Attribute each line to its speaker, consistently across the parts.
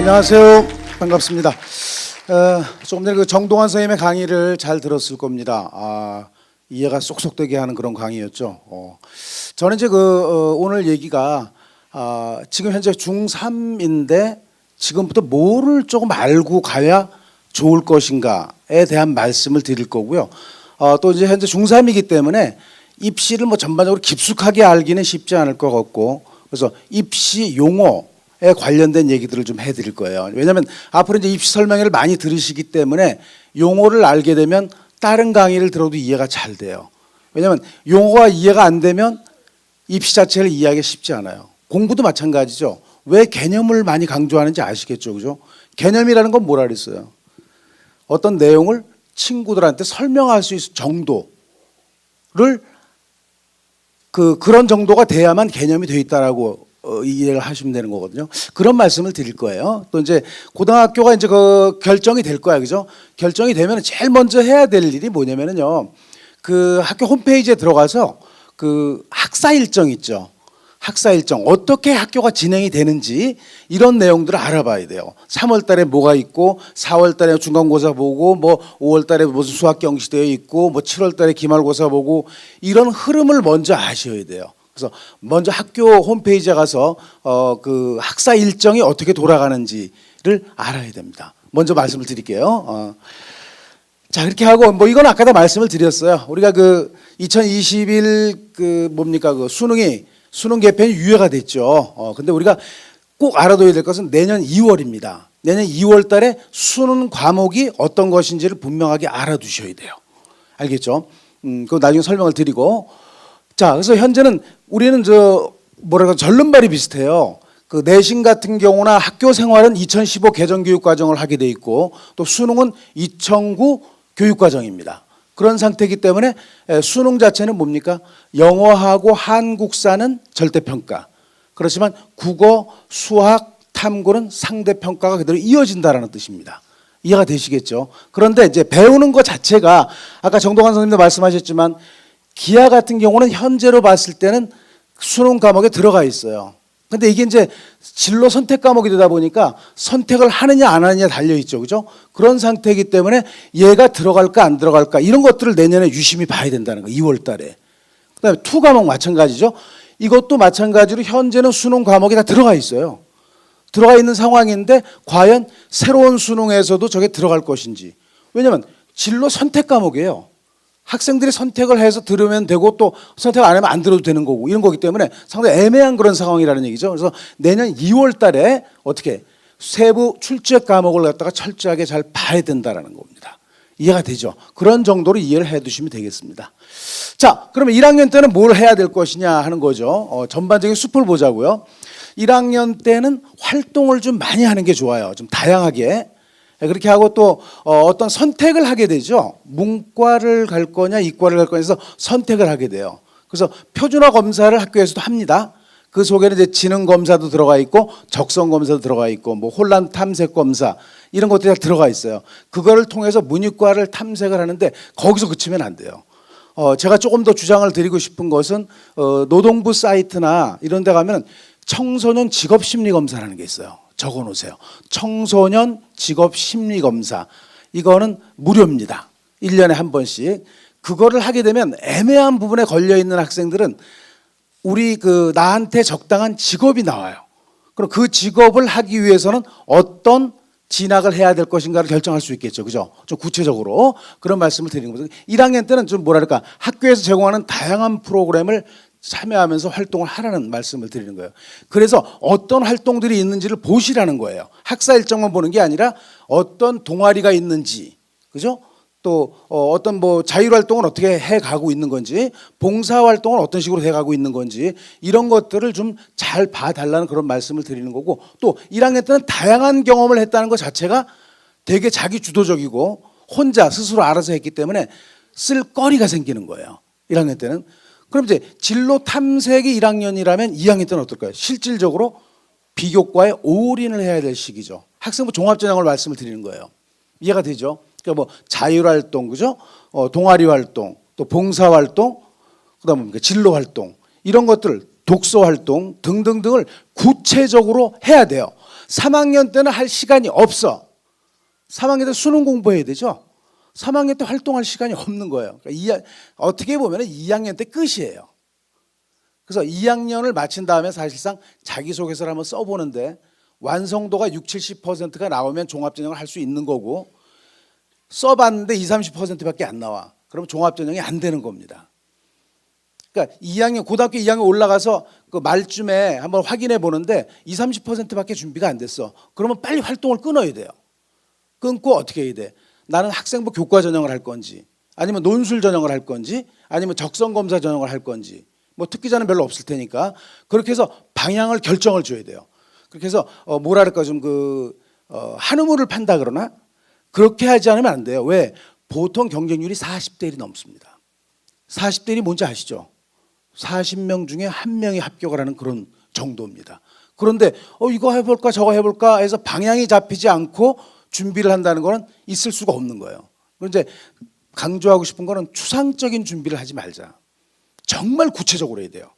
Speaker 1: 안녕하세요. 반갑습니다. 조금 전에 그 정동환 선생님의 강의를 잘 들었을 겁니다. 이해가 쏙쏙되게 하는 그런 강의였죠. 저는 이제 오늘 얘기가 지금 현재 중3인데 지금부터 뭐를 조금 알고 가야 좋을 것인가에 대한 말씀을 드릴 거고요. 또 이제 현재 중3이기 때문에 입시를 뭐 전반적으로 깊숙하게 알기는 쉽지 않을 것 같고, 그래서 입시 용어에 관련된 얘기들을 좀 해드릴 거예요. 왜냐하면 앞으로 이제 입시 설명회를 많이 들으시기 때문에 용어를 알게 되면 다른 강의를 들어도 이해가 잘 돼요. 왜냐하면 용어가 이해가 안 되면 입시 자체를 이해하기 쉽지 않아요. 공부도 마찬가지죠. 왜 개념을 많이 강조하는지 아시겠죠, 그죠? 개념이라는 건 뭐라 그랬어요? 어떤 내용을 친구들한테 설명할 수 있을 정도를 그런 정도가 돼야만 개념이 돼 있다라고 이해를 하시면 되는 거거든요. 그런 말씀을 드릴 거예요. 또 이제 고등학교가 이제 결정이 될 거야, 그죠? 결정이 되면 제일 먼저 해야 될 일이 뭐냐면요, 그 학교 홈페이지에 들어가서 그 학사 일정 있죠. 학사 일정, 어떻게 학교가 진행이 되는지 이런 내용들을 알아봐야 돼요. 3월 달에 뭐가 있고, 4월 달에 중간고사 보고, 뭐 5월 달에 무슨 수학 경시되어 있고, 뭐 7월 달에 기말고사 보고, 이런 흐름을 먼저 아셔야 돼요. 그래서 먼저 학교 홈페이지에 가서 그 학사 일정이 어떻게 돌아가는지를 알아야 됩니다. 먼저 말씀을 드릴게요. 자, 그렇게 하고 뭐 이건 아까도 말씀을 드렸어요. 우리가 그 2021 수능 개편이 유예가 됐죠. 근데 우리가 꼭 알아둬야 될 것은 내년 2월입니다. 내년 2월 달에 수능 과목이 어떤 것인지를 분명하게 알아두셔야 돼요. 알겠죠? 그거 나중에 설명을 드리고. 자, 그래서 현재는 우리는 전름발이 비슷해요. 그 내신 같은 경우나 학교 생활은 2015 개정교육과정을 하게 돼 있고, 또 수능은 2009 교육과정입니다. 그런 상태이기 때문에 수능 자체는 뭡니까? 영어하고 한국사는 절대평가. 그렇지만 국어, 수학, 탐구는 상대평가가 그대로 이어진다라는 뜻입니다. 이해가 되시겠죠? 그런데 이제 배우는 것 자체가 아까 정동환 선생님도 말씀하셨지만 기하 같은 경우는 현재로 봤을 때는 수능 과목에 들어가 있어요. 근데 이게 이제 진로 선택 과목이 되다 보니까 선택을 하느냐 안 하느냐 달려 있죠, 그죠? 그런 상태이기 때문에 얘가 들어갈까 안 들어갈까 이런 것들을 내년에 유심히 봐야 된다는 거. 2월 달에. 그다음에 투 과목 마찬가지죠. 이것도 마찬가지로 현재는 수능 과목이 다 들어가 있어요. 들어가 있는 상황인데 과연 새로운 수능에서도 저게 들어갈 것인지. 왜냐하면 진로 선택 과목이에요. 학생들이 선택을 해서 들으면 되고 또 선택 안 하면 안 들어도 되는 거고 이런 거기 때문에 상당히 애매한 그런 상황이라는 얘기죠. 그래서 내년 2월 달에 어떻게 세부 출제 과목을 갖다가 철저하게 잘 봐야 된다는 겁니다. 이해가 되죠? 그런 정도로 이해를 해 두시면 되겠습니다. 자, 그러면 1학년 때는 뭘 해야 될 것이냐 하는 거죠. 전반적인 숲을 보자고요. 1학년 때는 활동을 좀 많이 하는 게 좋아요. 좀 다양하게. 그렇게 하고 또 어떤 선택을 하게 되죠. 문과를 갈 거냐 이과를 갈 거냐 해서 선택을 하게 돼요. 그래서 표준화 검사를 학교에서도 합니다. 그 속에는 이제 지능 검사도 들어가 있고 적성 검사도 들어가 있고 뭐 혼란 탐색 검사 이런 것들이 다 들어가 있어요. 그거를 통해서 문이과를 탐색을 하는데 거기서 그치면 안 돼요. 제가 조금 더 주장을 드리고 싶은 것은 노동부 사이트나 이런 데 가면 청소년 직업심리검사라는 게 있어요. 적어 놓으세요. 청소년 직업심리검사. 이거는 무료입니다. 1년에 한 번씩. 그거를 하게 되면 애매한 부분에 걸려있는 학생들은 우리 나한테 적당한 직업이 나와요. 그럼 그 직업을 하기 위해서는 어떤 진학을 해야 될 것인가를 결정할 수 있겠죠. 그죠? 좀 구체적으로 그런 말씀을 드리는 거죠. 1학년 때는 좀 뭐랄까 학교에서 제공하는 다양한 프로그램을 참여하면서 활동을 하라는 말씀을 드리는 거예요. 그래서 어떤 활동들이 있는지를 보시라는 거예요. 학사 일정만 보는 게 아니라 어떤 동아리가 있는지, 그죠? 또 어떤 뭐 자율활동을 어떻게 해가고 있는 건지, 봉사활동을 어떤 식으로 해가고 있는 건지 이런 것들을 좀 잘 봐달라는 그런 말씀을 드리는 거고, 또 1학년 때는 다양한 경험을 했다는 것 자체가 되게 자기 주도적이고 혼자 스스로 알아서 했기 때문에 쓸 거리가 생기는 거예요. 1학년 때는. 그럼 이제 진로 탐색이 1학년이라면 2학년 때는 어떨까요? 실질적으로 비교과에 올인을 해야 될 시기죠. 학생부 종합전형을 말씀을 드리는 거예요. 이해가 되죠? 그러니까 뭐 자율활동, 그죠? 동아리 활동, 또 봉사활동, 그다음에 진로 활동 이런 것들, 독서 활동 등등등을 구체적으로 해야 돼요. 3학년 때는 할 시간이 없어. 3학년 때 수능 공부해야 되죠. 3학년 때 활동할 시간이 없는 거예요. 그러니까 어떻게 보면 2학년 때 끝이에요. 그래서 2학년을 마친 다음에 사실상 자기소개서를 한번 써보는데 완성도가 60, 70%가 나오면 종합전형을 할 수 있는 거고 써봤는데 20, 30%밖에 안 나와. 그러면 종합전형이 안 되는 겁니다. 그러니까 2학년, 고등학교 2학년 올라가서 그 말쯤에 한번 확인해 보는데 20, 30%밖에 준비가 안 됐어. 그러면 빨리 활동을 끊어야 돼요. 끊고 어떻게 해야 돼? 나는 학생부 교과 전형을 할 건지 아니면 논술 전형을 할 건지 아니면 적성검사 전형을 할 건지 뭐 특기자는 별로 없을 테니까 그렇게 해서 방향을 결정을 줘야 돼요. 그렇게 해서 뭐랄까 좀 한우물을 판다 그러나 그렇게 하지 않으면 안 돼요. 왜? 보통 경쟁률이 40대 1이 넘습니다. 40대 1이 뭔지 아시죠? 40명 중에 1명이 합격을 하는 그런 정도입니다. 그런데 이거 해볼까 저거 해볼까 해서 방향이 잡히지 않고 준비를 한다는 거는 있을 수가 없는 거예요. 그런데 강조하고 싶은 거는 추상적인 준비를 하지 말자. 정말 구체적으로 해야 돼요.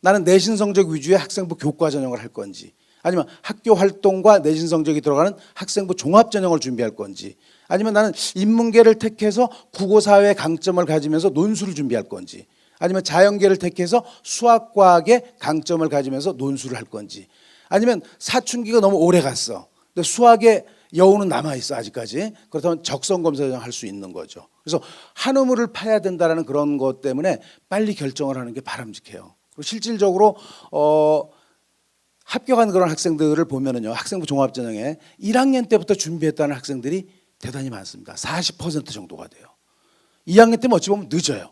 Speaker 1: 나는 내신 성적 위주의 학생부 교과 전형을 할 건지 아니면 학교 활동과 내신 성적이 들어가는 학생부 종합 전형을 준비할 건지 아니면 나는 인문계를 택해서 국어사회 강점을 가지면서 논술을 준비할 건지 아니면 자연계를 택해서 수학과학의 강점을 가지면서 논술을 할 건지 아니면 사춘기가 너무 오래 갔어. 근데 수학의 여우는 남아있어 아직까지. 그렇다면 적성검사 전형 할 수 있는 거죠. 그래서 한우물을 파야 된다는 그런 것 때문에 빨리 결정을 하는 게 바람직해요. 그리고 실질적으로 합격한 그런 학생들을 보면은요, 학생부 종합전형에 1학년 때부터 준비했다는 학생들이 대단히 많습니다. 40% 정도가 돼요. 2학년 때는 어찌 보면 늦어요.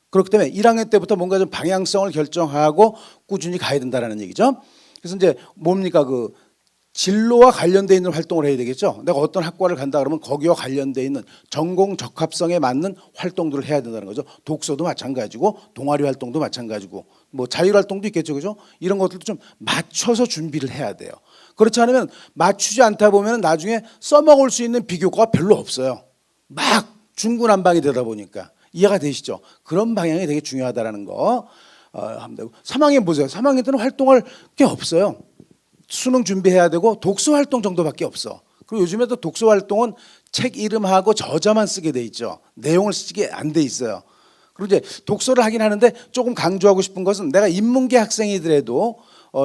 Speaker 1: 그렇기 때문에 1학년 때부터 뭔가 좀 방향성을 결정하고 꾸준히 가야 된다는 얘기죠. 그래서 이제 뭡니까 진로와 관련되어 있는 활동을 해야 되겠죠. 내가 어떤 학과를 간다 그러면 거기와 관련되어 있는 전공 적합성에 맞는 활동들을 해야 된다는 거죠. 독서도 마찬가지고 동아리 활동도 마찬가지고 뭐 자율 활동도 있겠죠. 그죠? 이런 것들도 좀 맞춰서 준비를 해야 돼요. 그렇지 않으면 맞추지 않다 보면 나중에 써먹을 수 있는 비교과가 별로 없어요. 막 중구난방이 되다 보니까. 이해가 되시죠? 그런 방향이 되게 중요하다는 거 하면 되고. 3학년 보세요. 3학년 때는 활동할 게 없어요. 수능 준비해야 되고 독서 활동 정도밖에 없어. 그리고 요즘에도 독서 활동은 책 이름하고 저자만 쓰게 돼 있죠. 내용을 쓰게 안 돼 있어요. 그리고 이제 독서를 하긴 하는데 조금 강조하고 싶은 것은 내가 인문계 학생이더라도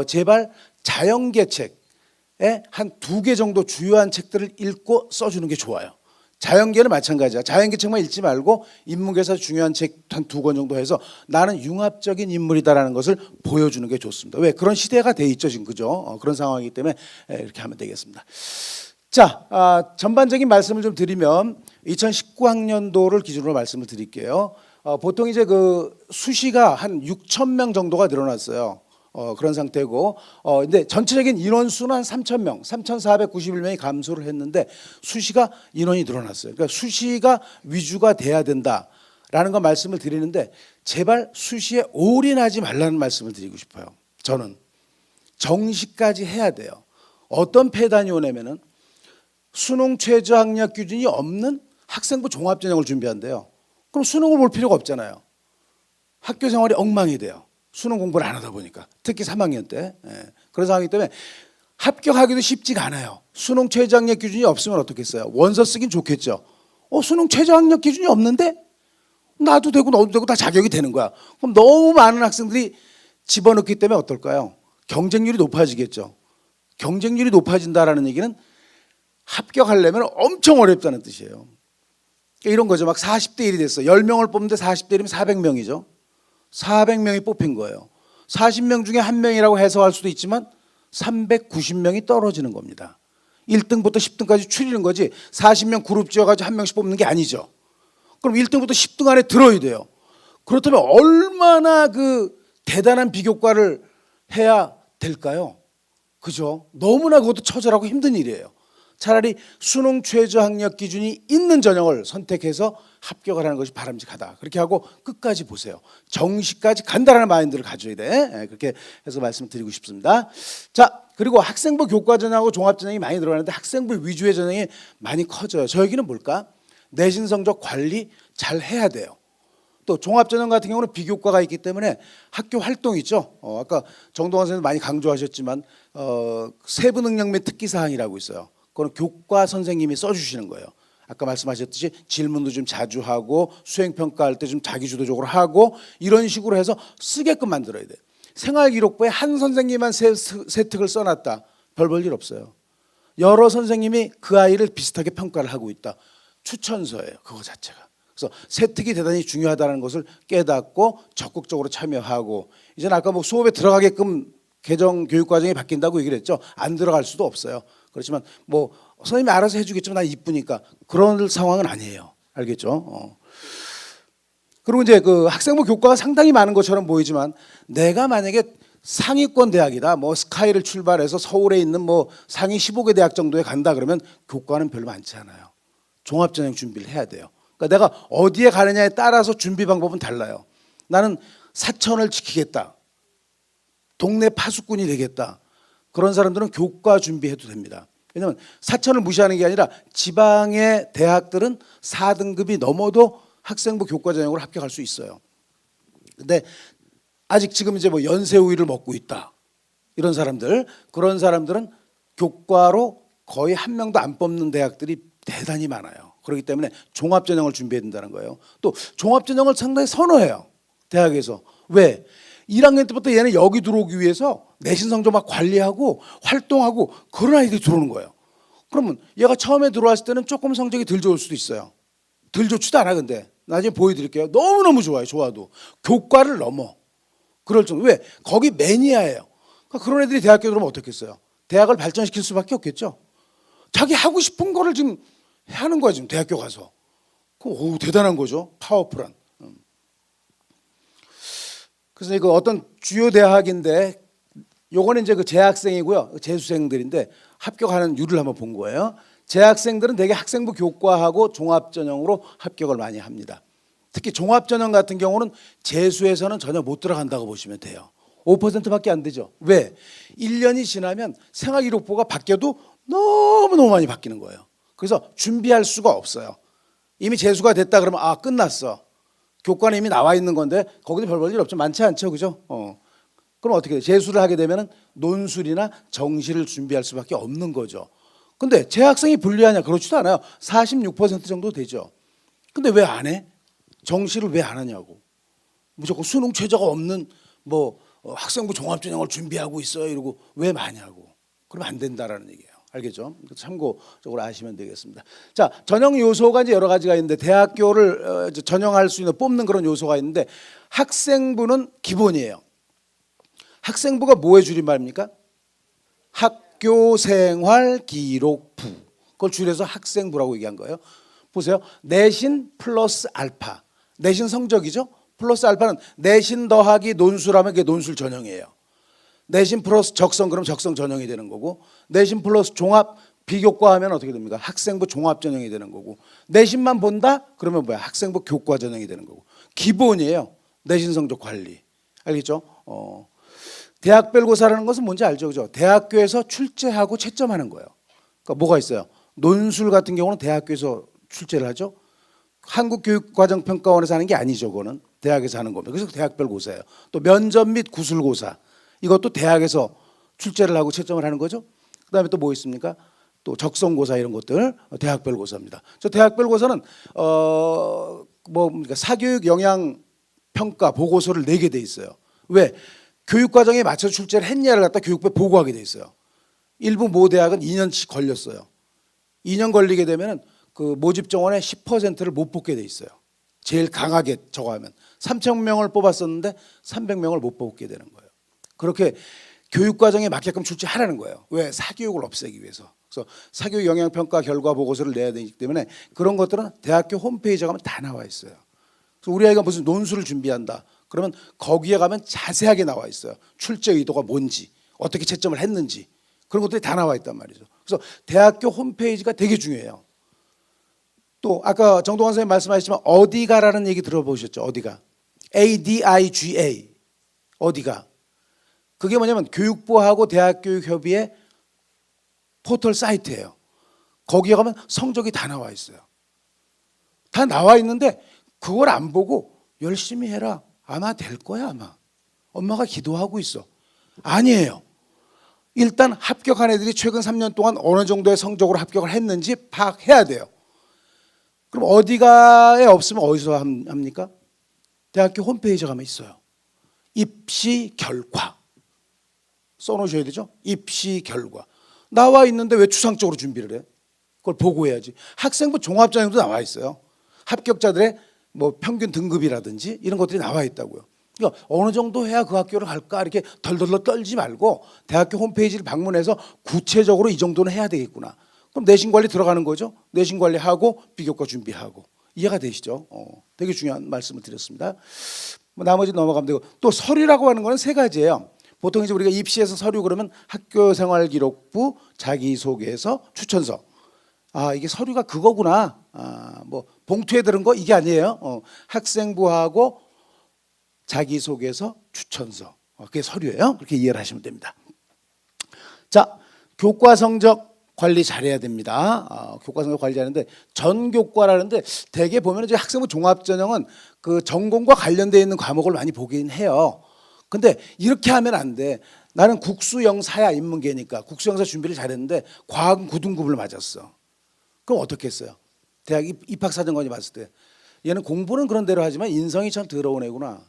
Speaker 1: 제발 자연계 책에 한 2개 정도 주요한 책들을 읽고 써주는 게 좋아요. 자연계는 마찬가지야. 자연계 책만 읽지 말고 인문계에서 중요한 책 한 2권 정도 해서 나는 융합적인 인물이다라는 것을 보여주는 게 좋습니다. 왜? 그런 시대가 돼 있죠 지금. 그죠? 그런 상황이기 때문에 이렇게 하면 되겠습니다. 자, 전반적인 말씀을 좀 드리면 2019학년도를 기준으로 말씀을 드릴게요. 보통 이제 수시가 한 6,000명 정도가 늘어났어요. 그런 상태고, 근데 전체적인 인원수는 한 3,000명, 3,491명이 감소를 했는데 수시가 인원이 늘어났어요. 그러니까 수시가 위주가 돼야 된다라는 거 말씀을 드리는데 제발 수시에 올인하지 말라는 말씀을 드리고 싶어요. 저는 정시까지 해야 돼요. 어떤 폐단이 오냐면은 수능 최저 학력 기준이 없는 학생부 종합전형을 준비한대요. 그럼 수능을 볼 필요가 없잖아요. 학교 생활이 엉망이 돼요. 수능 공부를 안 하다 보니까 특히 3학년 때 그런 상황이기 때문에 합격하기도 쉽지가 않아요. 수능 최저 학력 기준이 없으면 어떻겠어요? 원서 쓰긴 좋겠죠. 수능 최저 학력 기준이 없는데 나도 되고 너도 되고 다 자격이 되는 거야. 그럼 너무 많은 학생들이 집어넣기 때문에 어떨까요? 경쟁률이 높아지겠죠. 경쟁률이 높아진다라는 얘기는 합격하려면 엄청 어렵다는 뜻이에요. 이런 거죠. 막 40대 1이 됐어. 10명을 뽑는데 40대 1이면 400명이죠. 400명이 뽑힌 거예요. 40명 중에 1명이라고 해석할 수도 있지만 390명이 떨어지는 겁니다. 1등부터 10등까지 추리는 거지 40명 그룹 지어가지고 1명씩 뽑는 게 아니죠. 그럼 1등부터 10등 안에 들어야 돼요. 그렇다면 얼마나 대단한 비교과를 해야 될까요? 그죠? 너무나 그것도 처절하고 힘든 일이에요. 차라리 수능 최저 학력 기준이 있는 전형을 선택해서 합격을 하는 것이 바람직하다. 그렇게 하고 끝까지 보세요. 정시까지 간다라는 마인드를 가져야 돼. 그렇게 해서 말씀드리고 싶습니다. 자, 그리고 학생부 교과 전형하고 종합 전형이 많이 들어가는데 학생부 위주의 전형이 많이 커져요. 저 얘기는 뭘까? 내신 성적 관리 잘 해야 돼요. 또 종합전형 같은 경우는 비교과가 있기 때문에 학교 활동 있죠. 아까 정동환 선생님 많이 강조하셨지만 세부 능력 및 특기 사항이라고 있어요. 그건 교과 선생님이 써주시는 거예요. 아까 말씀하셨듯이 질문도 좀 자주 하고 수행 평가할 때 좀 자기주도적으로 하고 이런 식으로 해서 쓰게끔 만들어야 돼요. 생활기록부에 한 선생님만 세특을 써놨다. 별 볼 일 없어요. 여러 선생님이 그 아이를 비슷하게 평가를 하고 있다. 추천서예요. 그거 자체가. 그래서 세특이 대단히 중요하다는 것을 깨닫고 적극적으로 참여하고, 이제는 아까 뭐 수업에 들어가게끔 개정 교육 과정이 바뀐다고 얘기를 했죠. 안 들어갈 수도 없어요. 그렇지만 뭐 선생님이 알아서 해주겠지만 난 이쁘니까 그런 상황은 아니에요. 알겠죠? 그리고 이제 그 학생부 교과가 상당히 많은 것처럼 보이지만, 내가 만약에 상위권 대학이다, 뭐 스카이를 출발해서 서울에 있는 뭐 상위 15개 대학 정도에 간다 그러면 교과는 별로 많지 않아요. 종합전형 준비를 해야 돼요. 그러니까 내가 어디에 가느냐에 따라서 준비 방법은 달라요. 나는 사천을 지키겠다, 동네 파수꾼이 되겠다, 그런 사람들은 교과 준비해도 됩니다. 왜냐하면 사천을 무시하는 게 아니라 지방의 대학들은 4등급이 넘어도 학생부 교과 전형으로 합격할 수 있어요. 근데 아직 지금 이제 뭐 연세우위를 먹고 있다, 이런 사람들, 그런 사람들은 교과로 거의 한 명도 안 뽑는 대학들이 대단히 많아요. 그렇기 때문에 종합전형을 준비해야 된다는 거예요. 또 종합전형을 상당히 선호해요, 대학에서. 왜? 1학년 때부터 얘는 여기 들어오기 위해서 내신 성적 막 관리하고 활동하고 그런 아이들이 들어오는 거예요. 그러면 얘가 처음에 들어왔을 때는 조금 성적이 덜 좋을 수도 있어요. 덜 좋지도 않아. 근데 나중에 보여드릴게요. 너무너무 좋아요. 좋아도 교과를 넘어. 그럴 정도. 왜? 거기 매니아예요. 그러니까 그런 애들이 대학교 들어오면 어떻겠어요? 대학을 발전시킬 수밖에 없겠죠. 자기 하고 싶은 거를 지금 하는 거야, 지금 대학교 가서. 오, 대단한 거죠. 파워풀한. 그래서 이거 어떤 주요 대학인데, 요거는 이제 그 재학생이고요, 재수생들인데 합격하는 율을 한번 본 거예요. 재학생들은 대개 학생부 교과하고 종합전형으로 합격을 많이 합니다. 특히 종합전형 같은 경우는 재수에서는 전혀 못 들어간다고 보시면 돼요. 5%밖에 안 되죠. 왜? 1년이 지나면 생활기록부가 바뀌어도 너무너무 많이 바뀌는 거예요. 그래서 준비할 수가 없어요. 이미 재수가 됐다 그러면 아, 끝났어. 교과는 이미 나와 있는 건데 거기도 별 볼 일 없죠. 많지 않죠, 그죠? 그럼 어떻게 돼요? 재수를 하게 되면 논술이나 정시를 준비할 수밖에 없는 거죠. 근데 재학생이 불리하냐? 그렇지도 않아요. 46% 정도 되죠. 근데 왜 안 해? 정시를 왜 안 하냐고. 무조건 수능 최저가 없는 뭐 학생부 종합전형을 준비하고 있어요, 이러고 왜 마냐고. 그러면 안 된다라는 얘기예요. 알겠죠? 참고적으로 아시면 되겠습니다. 자, 전형 요소가 이제 여러 가지가 있는데, 대학교를 전형할 수 있는 뽑는 그런 요소가 있는데, 학생부는 기본이에요. 학생부가 뭐의 줄임말입니까? 학교생활기록부. 그걸 줄여서 학생부라고 얘기한 거예요. 보세요. 내신 플러스 알파. 내신 성적이죠. 플러스 알파는 내신 더하기 논술하면 그게 논술 전형이에요. 내신 플러스 적성, 그럼 적성 전형이 되는 거고, 내신 플러스 종합 비교과 하면 어떻게 됩니까? 학생부 종합 전형이 되는 거고, 내신만 본다? 그러면 뭐야? 학생부 교과 전형이 되는 거고. 기본이에요. 내신 성적 관리. 알겠죠? 대학별고사라는 것은 뭔지 알죠? 그죠? 대학교에서 출제하고 채점하는 거예요. 그러니까 뭐가 있어요? 논술 같은 경우는 대학교에서 출제를 하죠. 한국교육과정평가원에서 하는 게 아니죠. 그거는 대학에서 하는 겁니다. 그래서 대학별고사예요. 또 면접 및 구술고사, 이것도 대학에서 출제를 하고 채점을 하는 거죠. 그다음에 또 뭐 있습니까? 또 적성고사, 이런 것들 대학별고사입니다. 저 대학별고사는 뭡니까? 사교육 영향 평가 보고서를 내게 돼 있어요. 왜? 교육과정에 맞춰 출제를 했냐를 갖다 교육부에 보고하게 돼 있어요. 일부 모 대학은 2년씩 걸렸어요. 2년 걸리게 되면은 그 모집 정원의 10%를 못 뽑게 돼 있어요. 제일 강하게 저거 하면 3,000명을 뽑았었는데 300명을 못 뽑게 되는 거예요. 그렇게 교육과정에 맞게끔 출제하라는 거예요. 왜? 사교육을 없애기 위해서. 그래서 사교육 영향평가 결과 보고서를 내야 되기 때문에 그런 것들은 대학교 홈페이지에 가면 다 나와 있어요. 그래서 우리 아이가 무슨 논술을 준비한다 그러면 거기에 가면 자세하게 나와 있어요. 출제 의도가 뭔지, 어떻게 채점을 했는지, 그런 것들이 다 나와 있단 말이죠. 그래서 대학교 홈페이지가 되게 중요해요. 또 아까 정동환 선생님 말씀하셨지만 어디가라는 얘기 들어보셨죠? 어디가? ADIGA. 어디가? 그게 뭐냐면 교육부하고 대학교육협의회 포털 사이트예요. 거기에 가면 성적이 다 나와 있어요. 다 나와 있는데 그걸 안 보고 열심히 해라. 아마 될 거야 아마. 엄마가 기도하고 있어. 아니에요. 일단 합격한 애들이 최근 3년 동안 어느 정도의 성적으로 합격을 했는지 파악해야 돼요. 그럼 어디가에 없으면 어디서 합니까? 대학교 홈페이지에 가면 있어요. 입시 결과 써놓으셔야 되죠. 입시 결과 나와 있는데 왜 추상적으로 준비를 해? 그걸 보고 해야지. 학생부 종합전형도 나와 있어요. 합격자들의 뭐 평균 등급이라든지 이런 것들이 나와 있다고요. 그러니까 어느 정도 해야 그 학교를 갈까 이렇게 덜덜덜 떨지 말고 대학교 홈페이지를 방문해서 구체적으로 이 정도는 해야 되겠구나. 그럼 내신 관리 들어가는 거죠. 내신 관리하고 비교과 준비하고. 이해가 되시죠? 되게 중요한 말씀을 드렸습니다. 뭐 나머지 넘어가면 되고 또 서류라고 하는 거는 세 가지예요. 보통 이제 우리가 입시에서 서류 그러면 학교생활기록부, 자기소개서, 추천서. 아 이게 서류가 그거구나. 뭐 봉투에 들은 거 이게 아니에요. 학생부하고 자기소개서, 추천서. 그게 서류예요. 그렇게 이해를 하시면 됩니다. 자, 교과 성적 관리 잘해야 됩니다. 교과 성적 관리하는데 전교과라는데 대개 보면 이제 학생부 종합전형은 그 전공과 관련되어 있는 과목을 많이 보긴 해요. 근데 이렇게 하면 안 돼. 나는 국수영사야 인문계니까 국수영사 준비를 잘했는데 과학은 9등급을 맞았어. 그럼 어떻게 했어요? 대학 입학사정관이 봤을 때 얘는 공부는 그런 대로 하지만 인성이 참 더러운 애구나.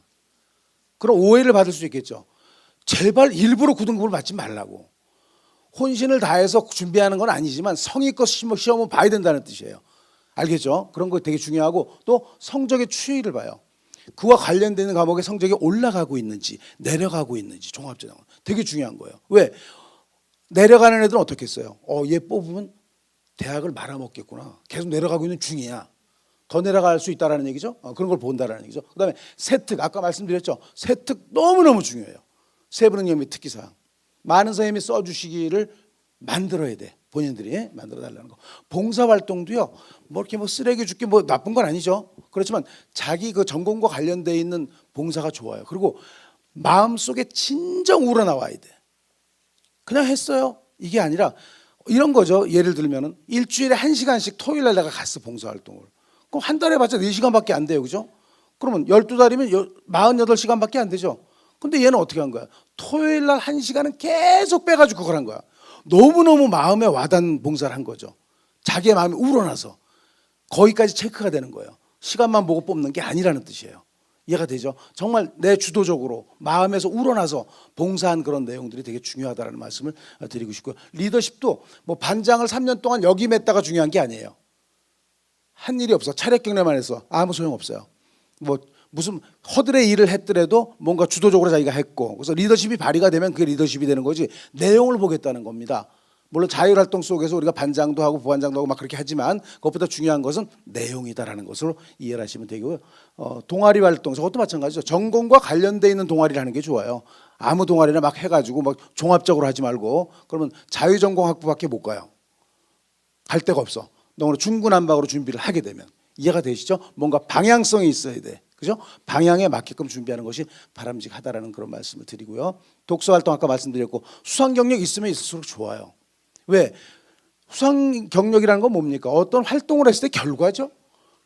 Speaker 1: 그런 오해를 받을 수 있겠죠. 제발 일부러 9등급을 맞지 말라고. 혼신을 다해서 준비하는 건 아니지만 성의껏 시험은 봐야 된다는 뜻이에요. 알겠죠? 그런 거 되게 중요하고 또 성적의 추이를 봐요. 그와 관련되는 과목의 성적이 올라가고 있는지 내려가고 있는지 종합전형은 되게 중요한 거예요. 왜? 내려가는 애들은 어떻게 했어요? 얘 뽑으면 대학을 말아먹겠구나. 계속 내려가고 있는 중이야. 더 내려갈 수 있다는 얘기죠. 그런 걸 본다는 얘기죠. 그다음에 세특 아까 말씀드렸죠. 세특 너무너무 중요해요. 세부능력 및 특기사항. 많은 선생님이 써주시기를 만들어야 돼. 본인들이 만들어 달라는 거. 봉사활동도요. 뭐 이렇게 뭐 쓰레기 줍기 뭐 나쁜 건 아니죠. 그렇지만 자기 그 전공과 관련돼 있는 봉사가 좋아요. 그리고 마음속에 진정 우러나와야 돼. 그냥 했어요. 이게 아니라 이런 거죠. 예를 들면은 일주일에 1시간씩 토요일 날 내가 갔어 봉사활동을. 그럼 한 달에 봤자 4시간밖에 안 돼요. 그죠? 그러면 12달이면 48시간밖에 안 되죠. 근데 얘는 어떻게 한 거야? 토요일 날 1시간은 계속 빼가지고 그걸 한 거야. 너무너무 마음에 와닿는 봉사를 한 거죠. 자기의 마음이 우러나서 거기까지 체크가 되는 거예요. 시간만 보고 뽑는 게 아니라는 뜻이에요. 이해가 되죠? 정말 내 주도적으로 마음에서 우러나서 봉사한 그런 내용들이 되게 중요하다는 말씀을 드리고 싶고요. 리더십도 뭐 반장을 3년 동안 역임했다가 중요한 게 아니에요. 한 일이 없어. 차례 경례만 해서 아무 소용 없어요. 뭐 무슨 허들의 일을 했더라도 뭔가 주도적으로 자기가 했고 그래서 리더십이 발휘가 되면 그게 리더십이 되는 거지 내용을 보겠다는 겁니다. 물론 자율활동 속에서 우리가 반장도 하고 부반장도 하고 막 그렇게 하지만 그것보다 중요한 것은 내용이다라는 것으로 이해를 하시면 되고요. 동아리 활동 저것도 마찬가지죠. 전공과 관련돼 있는 동아리를 하는 게 좋아요. 아무 동아리나 막 해가지고 막 종합적으로 하지 말고 그러면 자유전공학부밖에 못 가요. 갈 데가 없어. 너무 중구난방으로 준비를 하게 되면 이해가 되시죠? 뭔가 방향성이 있어야 돼. 그죠? 방향에 맞게끔 준비하는 것이 바람직하다라는 그런 말씀을 드리고요. 독서 활동 아까 말씀드렸고 수상 경력 있으면 있을수록 좋아요. 왜? 수상 경력이라는 건 뭡니까? 어떤 활동을 했을 때 결과죠.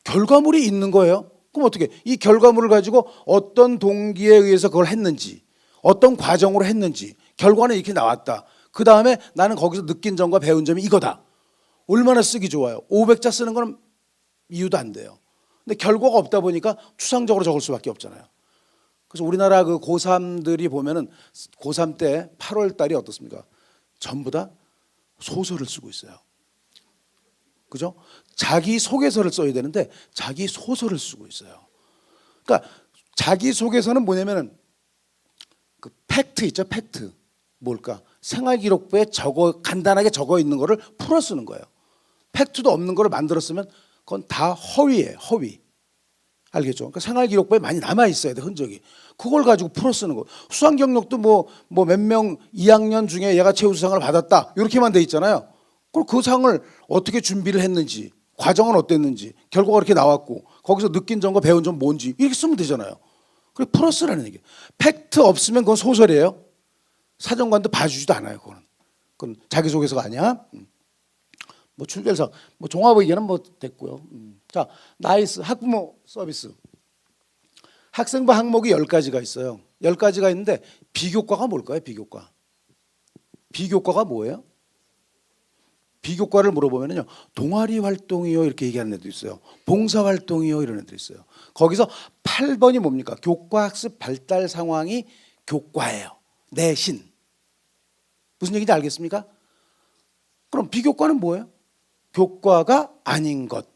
Speaker 1: 결과물이 있는 거예요. 그럼 어떻게? 이 결과물을 가지고 어떤 동기에 의해서 그걸 했는지, 어떤 과정으로 했는지, 결과는 이렇게 나왔다. 그 다음에 나는 거기서 느낀 점과 배운 점이 이거다. 얼마나 쓰기 좋아요. 500자 쓰는 건 이유도 안 돼요. 근데 결과가 없다 보니까 추상적으로 적을 수밖에 없잖아요. 그래서 우리나라 그 고3들이 보면은 고3 때 8월 달이 어떻습니까? 전부 다 소설을 쓰고 있어요. 그죠? 자기 소개서를 써야 되는데 자기 소설을 쓰고 있어요. 그러니까 자기 소개서는 뭐냐면은 그 팩트 있죠, 팩트. 뭘까? 생활기록부에 간단하게 적어 있는 거를 풀어 쓰는 거예요. 팩트도 없는 거를 만들어 쓰면 그건 다 허위예요, 허위. 알겠죠? 그러니까 생활기록부에 많이 남아 있어야 돼, 흔적이. 그걸 가지고 풀어 쓰는 거. 수상 경력도 뭐 몇 명 2학년 중에 얘가 최우수상을 받았다 이렇게만 돼 있잖아요. 그럼 그 상을 어떻게 준비를 했는지, 과정은 어땠는지, 결과가 이렇게 나왔고 거기서 느낀 점과 배운 점 뭔지 이렇게 쓰면 되잖아요. 그래 풀어 쓰라는 얘기예요. 팩트 없으면 그건 소설이에요. 사정관도 봐주지도 않아요. 그건 자기소개서가 아니야. 뭐 출결서, 뭐 종합의견은 뭐 됐고요. 자, 나이스 학부모 서비스. 학생부 항목이 10가지가 있어요. 10가지가 있는데 비교과가 뭘까요? 비교과. 비교과가 뭐예요? 비교과를 물어보면요, 동아리 활동이요 이렇게 얘기하는 애도 있어요. 봉사 활동이요 이런 애도 있어요. 거기서 8번이 뭡니까? 교과 학습 발달 상황이 교과예요. 내신. 무슨 얘기인지 알겠습니까? 그럼 비교과는 뭐예요? 교과가 아닌 것.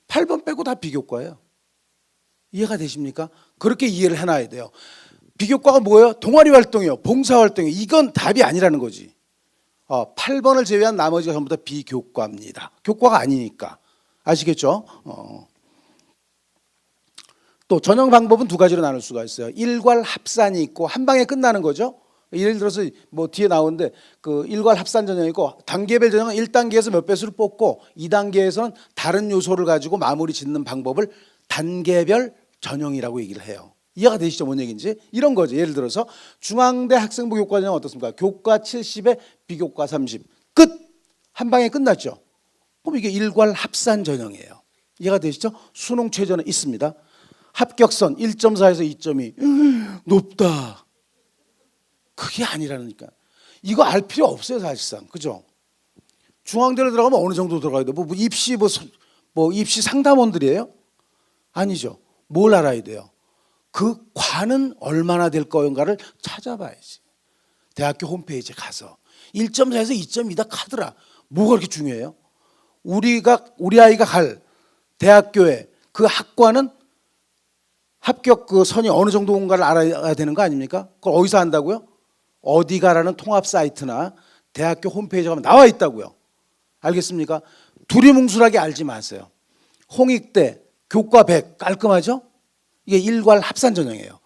Speaker 1: 8번 빼고 다 비교과예요. 이해가 되십니까? 그렇게 이해를 해놔야 돼요. 비교과가 뭐예요? 동아리 활동이요, 봉사 활동이요. 이건 답이 아니라는 거지. 8번을 제외한 나머지가 전부 다 비교과입니다. 교과가 아니니까. 아시겠죠? 또 전형 방법은 두 가지로 나눌 수가 있어요. 일괄 합산이 있고 한 방에 끝나는 거죠. 예를 들어서 뭐 뒤에 나오는데 그 일괄 합산 전형이고, 단계별 전형은 1단계에서 몇 배수를 뽑고 2단계에서는 다른 요소를 가지고 마무리 짓는 방법을 단계별 전형이라고 얘기를 해요. 이해가 되시죠? 뭔 얘기인지? 이런 거죠. 예를 들어서 중앙대 학생부 교과 전형 어떻습니까? 교과 70에 비교과 30. 끝! 한 방에 끝났죠. 그럼 이게 일괄 합산 전형이에요. 이해가 되시죠? 수능 최저는 있습니다. 합격선 1.4에서 2.2. 높다. 그게 아니라니까. 이거 알 필요 없어요, 사실상. 그죠? 중앙대를 들어가면 어느 정도 들어가야 돼? 뭐 입시 상담원들이에요? 아니죠. 뭘 알아야 돼요? 그 관은 얼마나 될 건가를 찾아봐야지. 대학교 홈페이지에 가서 1.4에서 2.2다 카더라. 뭐가 그렇게 중요해요? 우리 아이가 갈 대학교에 그 학과는 합격 그 선이 어느 정도인가를 알아야 되는 거 아닙니까? 그걸 어디서 한다고요? 어디 가라는 통합 사이트나 대학교 홈페이지에 가면 나와 있다고요. 알겠습니까? 두리뭉술하게 알지 마세요. 홍익대 교과 100 깔끔하죠? 이게 일괄 합산 전형이에요.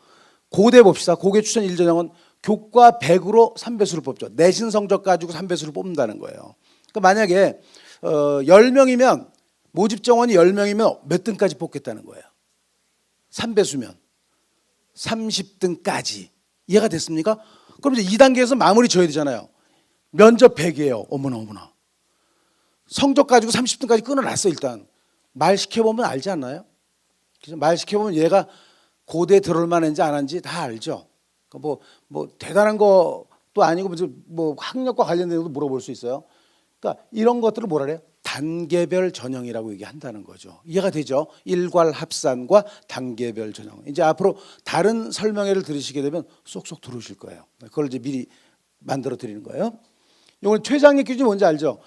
Speaker 1: 고대 봅시다. 고대 추천 1전형은 교과 100으로 3배수를 뽑죠. 내신 성적 가지고 3배수를 뽑는다는 거예요. 그러니까 만약에 10명이면 모집 정원이 10명이면 몇 등까지 뽑겠다는 거예요? 3배수면 30등까지. 이해가 됐습니까? 그럼 이제 2단계에서 마무리 져야 되잖아요. 면접 100이에요. 어머나. 성적 가지고 30등까지 끊어놨어. 일단 말 시켜보면 알지 않나요? 말 시켜보면 얘가 고대 들어올 만한지 안 한지 다 알죠. 뭐 대단한 것도 아니고 뭐 학력과 관련된 것도 물어볼 수 있어요. 그러니까 이런 것들을 뭐라 그래요? 단계별 전형이라고 얘기한다는 거죠. 이해가 되죠? 일괄 합산과 단계별 전형. 이제 앞으로 다른 설명회를 들으시게 되면 쏙쏙 들어오실 거예요. 그걸 이제 미리 만들어 드리는 거예요. 이건 최저학력 기준이 뭔지 알죠?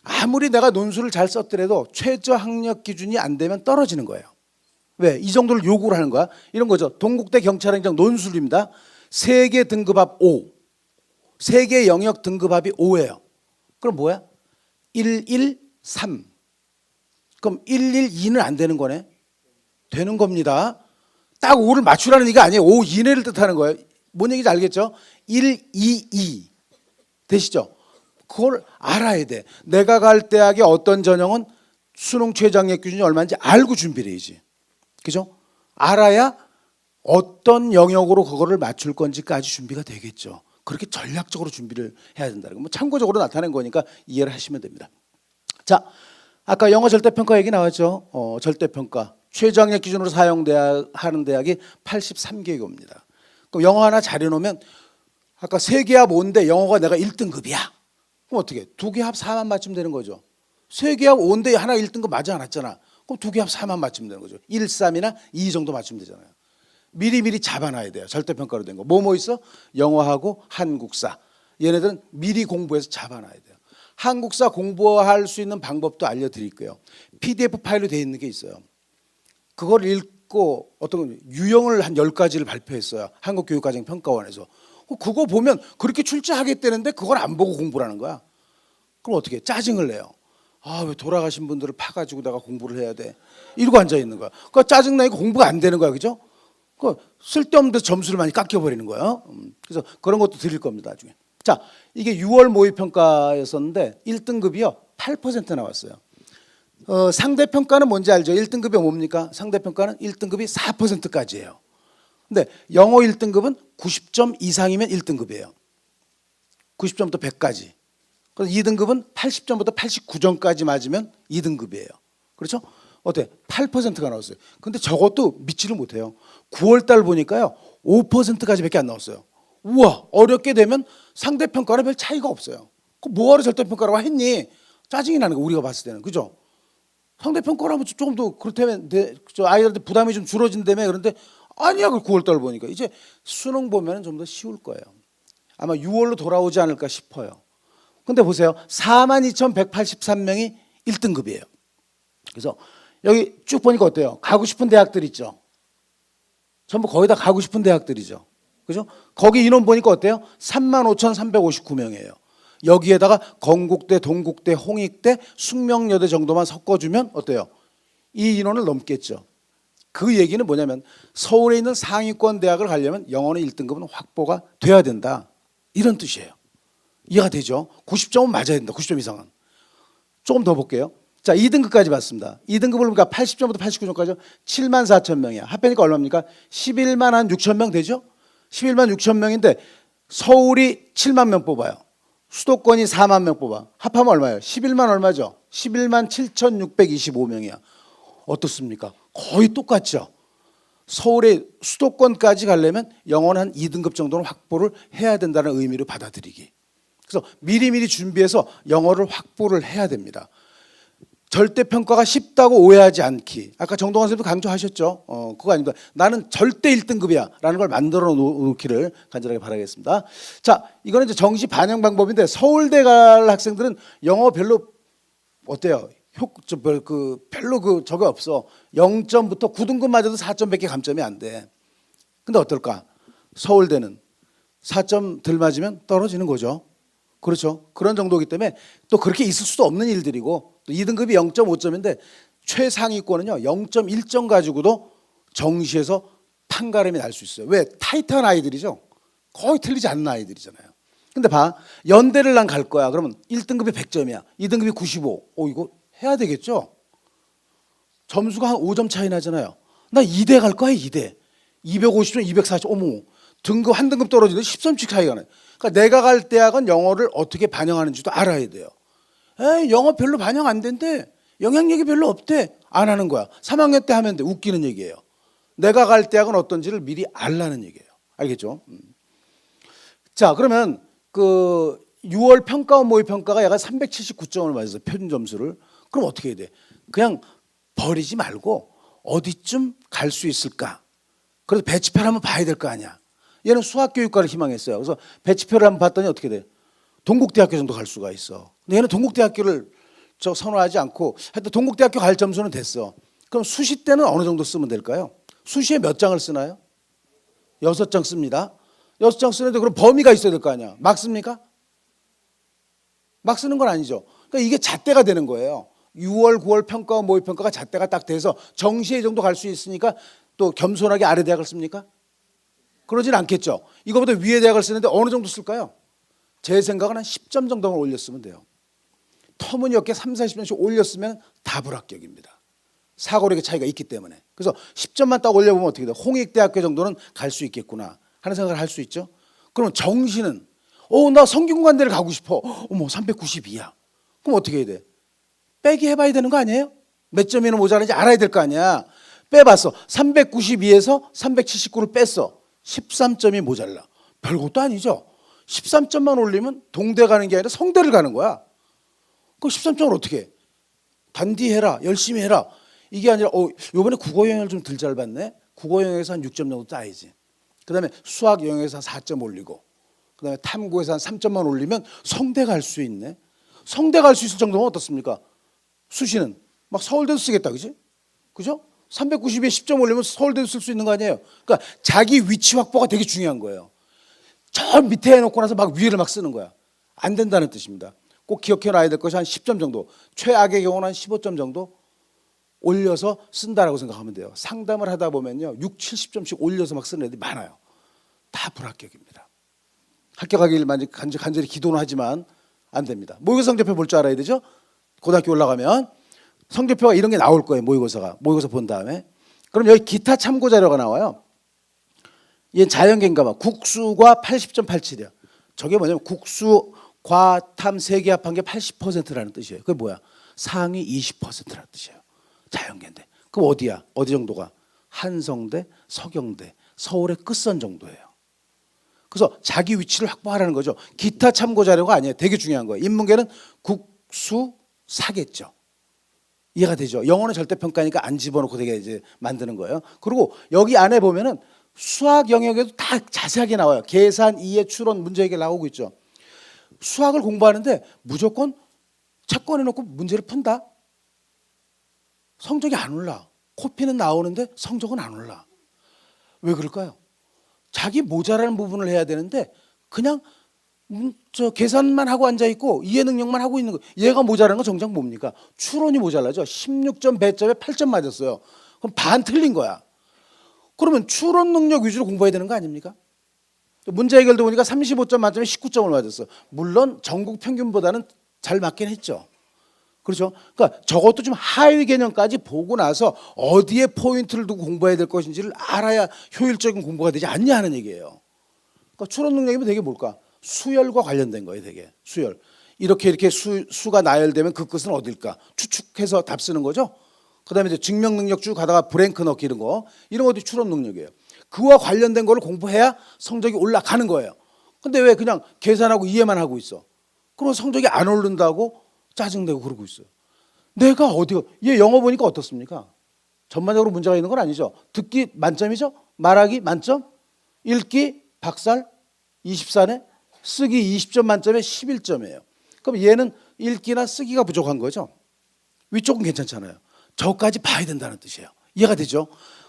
Speaker 1: 아무리 내가 논술을 잘 썼더라도 최저학력 기준이 안 되면 떨어지는 거예요. 왜? 이 정도를 요구를 하는 거야. 이런 거죠. 동국대 경찰행정 논술입니다. 세계 등급합 5. 세계 영역 등급합이 5예요. 그럼 뭐야? 113. 그럼 112는 안 되는 거네. 되는 겁니다. 딱 5를 맞추라는 얘기가 아니에요. 5 이내를 뜻하는 거예요. 뭔 얘기인지 알겠죠? 122. 되시죠? 그걸 알아야 돼. 내가 갈 대학의 어떤 전형은 수능 최저학력 기준이 얼마인지 알고 준비를 해야지. 그죠? 알아야 어떤 영역으로 그거를 맞출 건지까지 준비가 되겠죠. 그렇게 전략적으로 준비를 해야 된다는 거. 뭐 참고적으로 나타낸 거니까 이해를 하시면 됩니다. 자, 아까 영어 절대평가 얘기 나왔죠. 절대평가 최저학력 기준으로 사용하는 대학이 83개국입니다. 그럼 영어 하나 잘해놓으면 아까 3개합 5인데 영어가 내가 1등급이야. 그럼 어떻게? 2개합 4만 맞추면 되는 거죠. 3개합 5인데 하나 1등급 맞아 않았잖아. 그럼 2개합 4만 맞추면 되는 거죠. 1, 3이나 2 정도 맞추면 되잖아요. 미리 잡아놔야 돼요. 절대평가로 된 거. 뭐 있어? 영어하고 한국사. 얘네들은 미리 공부해서 잡아놔야 돼요. 한국사 공부할 수 있는 방법도 알려드릴 거예요. PDF 파일로 되어 있는 게 있어요. 그걸 읽고 어떤 유형을 한 10가지를 발표했어요. 한국교육과정평가원에서. 그거 보면 그렇게 출제하겠다는데 그걸 안 보고 공부를 하는 거야. 그럼 어떻게? 짜증을 내요. 왜 돌아가신 분들을 파가지고 내가 공부를 해야 돼. 이러고 앉아있는 거야. 그러니까 짜증나니까 공부가 안 되는 거야. 그죠? 쓸데없는 데서 점수를 많이 깎여버리는 거예요. 그래서 그런 것도 드릴 겁니다. 나중에. 자, 이게 6월 모의평가였었는데 1등급이요 8% 나왔어요. 상대평가는 뭔지 알죠? 1등급이 뭡니까? 상대평가는 1등급이 4%까지예요. 근데 영어 1등급은 90점 이상이면 1등급이에요. 90점부터 100까지. 그래서 2등급은 80점부터 89점까지 맞으면 2등급이에요. 그렇죠? 어때? 8%가 나왔어요. 근데 저것도 믿지를 못해요. 9월 달 보니까요. 5%까지밖에 안 나왔어요. 우와, 어렵게 되면 상대평가랑 별 차이가 없어요. 그 뭐하러 절대평가라고 했니? 짜증이 나는 거 우리가 봤을 때는. 그죠? 상대평가라면 조금 더 그렇다면 저 아이들한테 부담이 좀 줄어진다며. 그런데 아니야. 그 9월 달 보니까 이제 수능 보면 좀 더 쉬울 거예요. 아마 6월로 돌아오지 않을까 싶어요. 근데 보세요. 42,183명이 1등급이에요. 그래서 여기 쭉 보니까 어때요? 가고 싶은 대학들 있죠. 전부 거의 다 가고 싶은 대학들이죠. 그죠? 거기 인원 보니까 어때요? 35,359명이에요. 여기에다가 건국대, 동국대, 홍익대, 숙명여대 정도만 섞어주면 어때요? 이 인원을 넘겠죠. 그 얘기는 뭐냐면 서울에 있는 상위권 대학을 가려면 영어는 1등급은 확보가 돼야 된다. 이런 뜻이에요. 이해가 되죠? 90점은 맞아야 된다. 90점 이상은. 조금 더 볼게요. 자, 2등급까지 봤습니다. 2등급을 보니까 80점부터 89점까지 7만 4천 명이야. 합해니까 얼마입니까? 11만 한 6천 명 되죠? 11만 6천 명인데 서울이 7만 명 뽑아요. 수도권이 4만 명 뽑아. 합하면 얼마예요? 11만 얼마죠? 11만 7,625명이야. 어떻습니까? 거의 똑같죠? 서울의 수도권까지 가려면 영어는 한 2등급 정도는 확보를 해야 된다는 의미로 받아들이기. 그래서 미리미리 준비해서 영어를 확보를 해야 됩니다. 절대평가가 쉽다고 오해하지 않기. 아까 정동환 선생님도 강조하셨죠. 그거 아닙니다. 나는 절대 1등급이야 라는 걸 만들어 놓기를 간절하게 바라겠습니다. 자, 이거는 이제 정시 반영 방법인데 서울대 갈 학생들은 영어 별로 어때요? 별로 저게 없어. 0점부터 9등급 맞아도 4점밖에 감점이 안 돼. 근데 어떨까? 서울대는 4점 덜 맞으면 떨어지는 거죠. 그렇죠. 그런 정도이기 때문에 또 그렇게 있을 수도 없는 일들이고 또 2등급이 0.5점인데 최상위권은요 0.1점 가지고도 정시에서 판가름이 날 수 있어요. 왜? 타이트한 아이들이죠. 거의 틀리지 않는 아이들이잖아요. 근데 봐. 연대를 난 갈 거야. 그러면 1등급이 100점이야. 2등급이 95. 이거 해야 되겠죠? 점수가 한 5점 차이 나잖아요. 나 2대 갈 거야. 2대. 250점, 240. 어머. 등급 한 등급 떨어지는데 10점씩 차이가 나요. 그러니까 내가 갈 대학은 영어를 어떻게 반영하는지도 알아야 돼요. 에이, 영어 별로 반영 안 된대. 영향력이 별로 없대. 안 하는 거야. 3학년 때 하면 돼. 웃기는 얘기예요. 내가 갈 대학은 어떤지를 미리 알라는 얘기예요. 알겠죠? 자, 그러면 그 6월 평가원 모의 평가가 약간 379점을 맞았어요. 표준 점수를. 그럼 어떻게 해야 돼? 그냥 버리지 말고 어디쯤 갈 수 있을까? 그래서 배치표를 한번 봐야 될 거 아니야. 얘는 수학교육과를 희망했어요. 그래서 배치표를 한번 봤더니 어떻게 돼? 동국대학교 정도 갈 수가 있어. 근데 얘는 동국대학교를 선호하지 않고 하여튼 동국대학교 갈 점수는 됐어. 그럼 수시 때는 어느 정도 쓰면 될까요? 수시에 몇 장을 쓰나요? 6장 씁니다. 6장 쓰는데 그럼 범위가 있어야 될 거 아니야. 막 씁니까? 막 쓰는 건 아니죠. 그러니까 이게 잣대가 되는 거예요. 6월, 9월 평가와 모의 평가가 잣대가 딱 돼서 정시에 정도 갈 수 있으니까 또 겸손하게 아래 대학을 씁니까? 그러진 않겠죠. 이거보다 위에 대학을 쓰는데 어느 정도 쓸까요? 제 생각은 한 10점 정도만 올렸으면 돼요. 터무니없게 3, 40점씩 올렸으면 다 불합격입니다. 사고력의 차이가 있기 때문에. 그래서 10점만 딱 올려보면 어떻게 돼요? 홍익대학교 정도는 갈 수 있겠구나 하는 생각을 할 수 있죠. 그러면 정시는 나 성균관대를 가고 싶어. 어머 392야. 그럼 어떻게 해야 돼? 빼기 해봐야 되는 거 아니에요? 몇 점이나 모자란지 알아야 될 거 아니야. 빼봤어. 392에서 379를 뺐어. 13점이 모자라. 별것도 아니죠. 13점만 올리면 동대 가는 게 아니라 성대를 가는 거야. 그 13점을 어떻게 해? 단디 해라. 열심히 해라. 이게 아니라 이번에 국어 영역을 좀 덜 잘 봤네. 국어 영역에서 한 6점 정도 따야지. 그다음에 수학 영역에서 한 4점 올리고 그다음에 탐구에서 한 3점만 올리면 성대 갈 수 있네. 성대 갈 수 있을 정도면 어떻습니까? 수시는 막 서울대도 쓰겠다. 그지? 그죠? 390에 10점 올리면 서울대도 쓸 수 있는 거 아니에요. 그러니까 자기 위치 확보가 되게 중요한 거예요. 저 밑에 해놓고 나서 막 위를 막 쓰는 거야. 안 된다는 뜻입니다. 꼭 기억해 놔야 될 것이 한 10점 정도. 최악의 경우는 한 15점 정도 올려서 쓴다라고 생각하면 돼요. 상담을 하다 보면요. 6, 70점씩 올려서 막 쓰는 애들이 많아요. 다 불합격입니다. 합격하길 간절히 기도는 하지만 안 됩니다. 모의고사 성적표 볼 줄 알아야 되죠. 고등학교 올라가면 성적표가 이런 게 나올 거예요. 모의고사 본 다음에. 그럼 여기 기타 참고 자료가 나와요. 얘 자연계인가 봐. 국수과 80.87이야. 저게 뭐냐면 국수, 과탐 세 개 합한 게 80%라는 뜻이에요. 그게 뭐야? 상위 20%라는 뜻이에요. 자연계인데. 그럼 어디야? 어디 정도가? 한성대, 서경대, 서울의 끝선 정도예요. 그래서 자기 위치를 확보하라는 거죠. 기타 참고 자료가 아니에요. 되게 중요한 거예요. 인문계는 국수사겠죠. 이해가 되죠? 영어는 절대평가니까 안 집어넣고 되게 이제 만드는 거예요. 그리고 여기 안에 보면은 수학 영역에도 다 자세하게 나와요. 계산, 이해, 추론, 문제 해결 나오고 있죠. 수학을 공부하는데 무조건 책 꺼내놓고 문제를 푼다? 성적이 안 올라. 코피는 나오는데 성적은 안 올라. 왜 그럴까요? 자기 모자라는 부분을 해야 되는데 그냥 저 계산만 하고 앉아 있고 이해 능력만 하고 있는 거. 얘가 모자라는 건 정작 뭡니까? 추론이 모자라죠. 16점 배점에 8점 맞았어요. 그럼 반 틀린 거야. 그러면 추론 능력 위주로 공부해야 되는 거 아닙니까? 문제 해결도 보니까 35점 만점에 19점을 맞았어. 물론 전국 평균보다는 잘 맞긴 했죠. 그렇죠? 그러니까 저것도 좀 하위 개념까지 보고 나서 어디에 포인트를 두고 공부해야 될 것인지를 알아야 효율적인 공부가 되지 않냐 하는 얘기예요. 그러니까 추론 능력이면 되게 뭘까? 수열과 관련된 거예요. 되게 수열. 이렇게 수가 나열되면 그 끝은 어딜까? 추측해서 답 쓰는 거죠. 그다음에 이제 증명 능력 쭉 가다가 브랭크 넣기 이런 것도 추론 능력이에요. 그와 관련된 거를 공부해야 성적이 올라가는 거예요. 근데 왜 그냥 계산하고 이해만 하고 있어? 그럼 성적이 안 오른다고 짜증내고 그러고 있어요. 내가 어디가 얘 영어 보니까 어떻습니까? 전반적으로 문제가 있는 건 아니죠. 듣기 만점이죠. 말하기 만점, 읽기 박살 24네, 쓰기 20점 만점에 11점이에요. 그럼 얘는 읽기나 쓰기가 부족한 거죠. 위쪽은 괜찮잖아요. 저까지 봐야 된다는 뜻이에요. 이해가 되죠?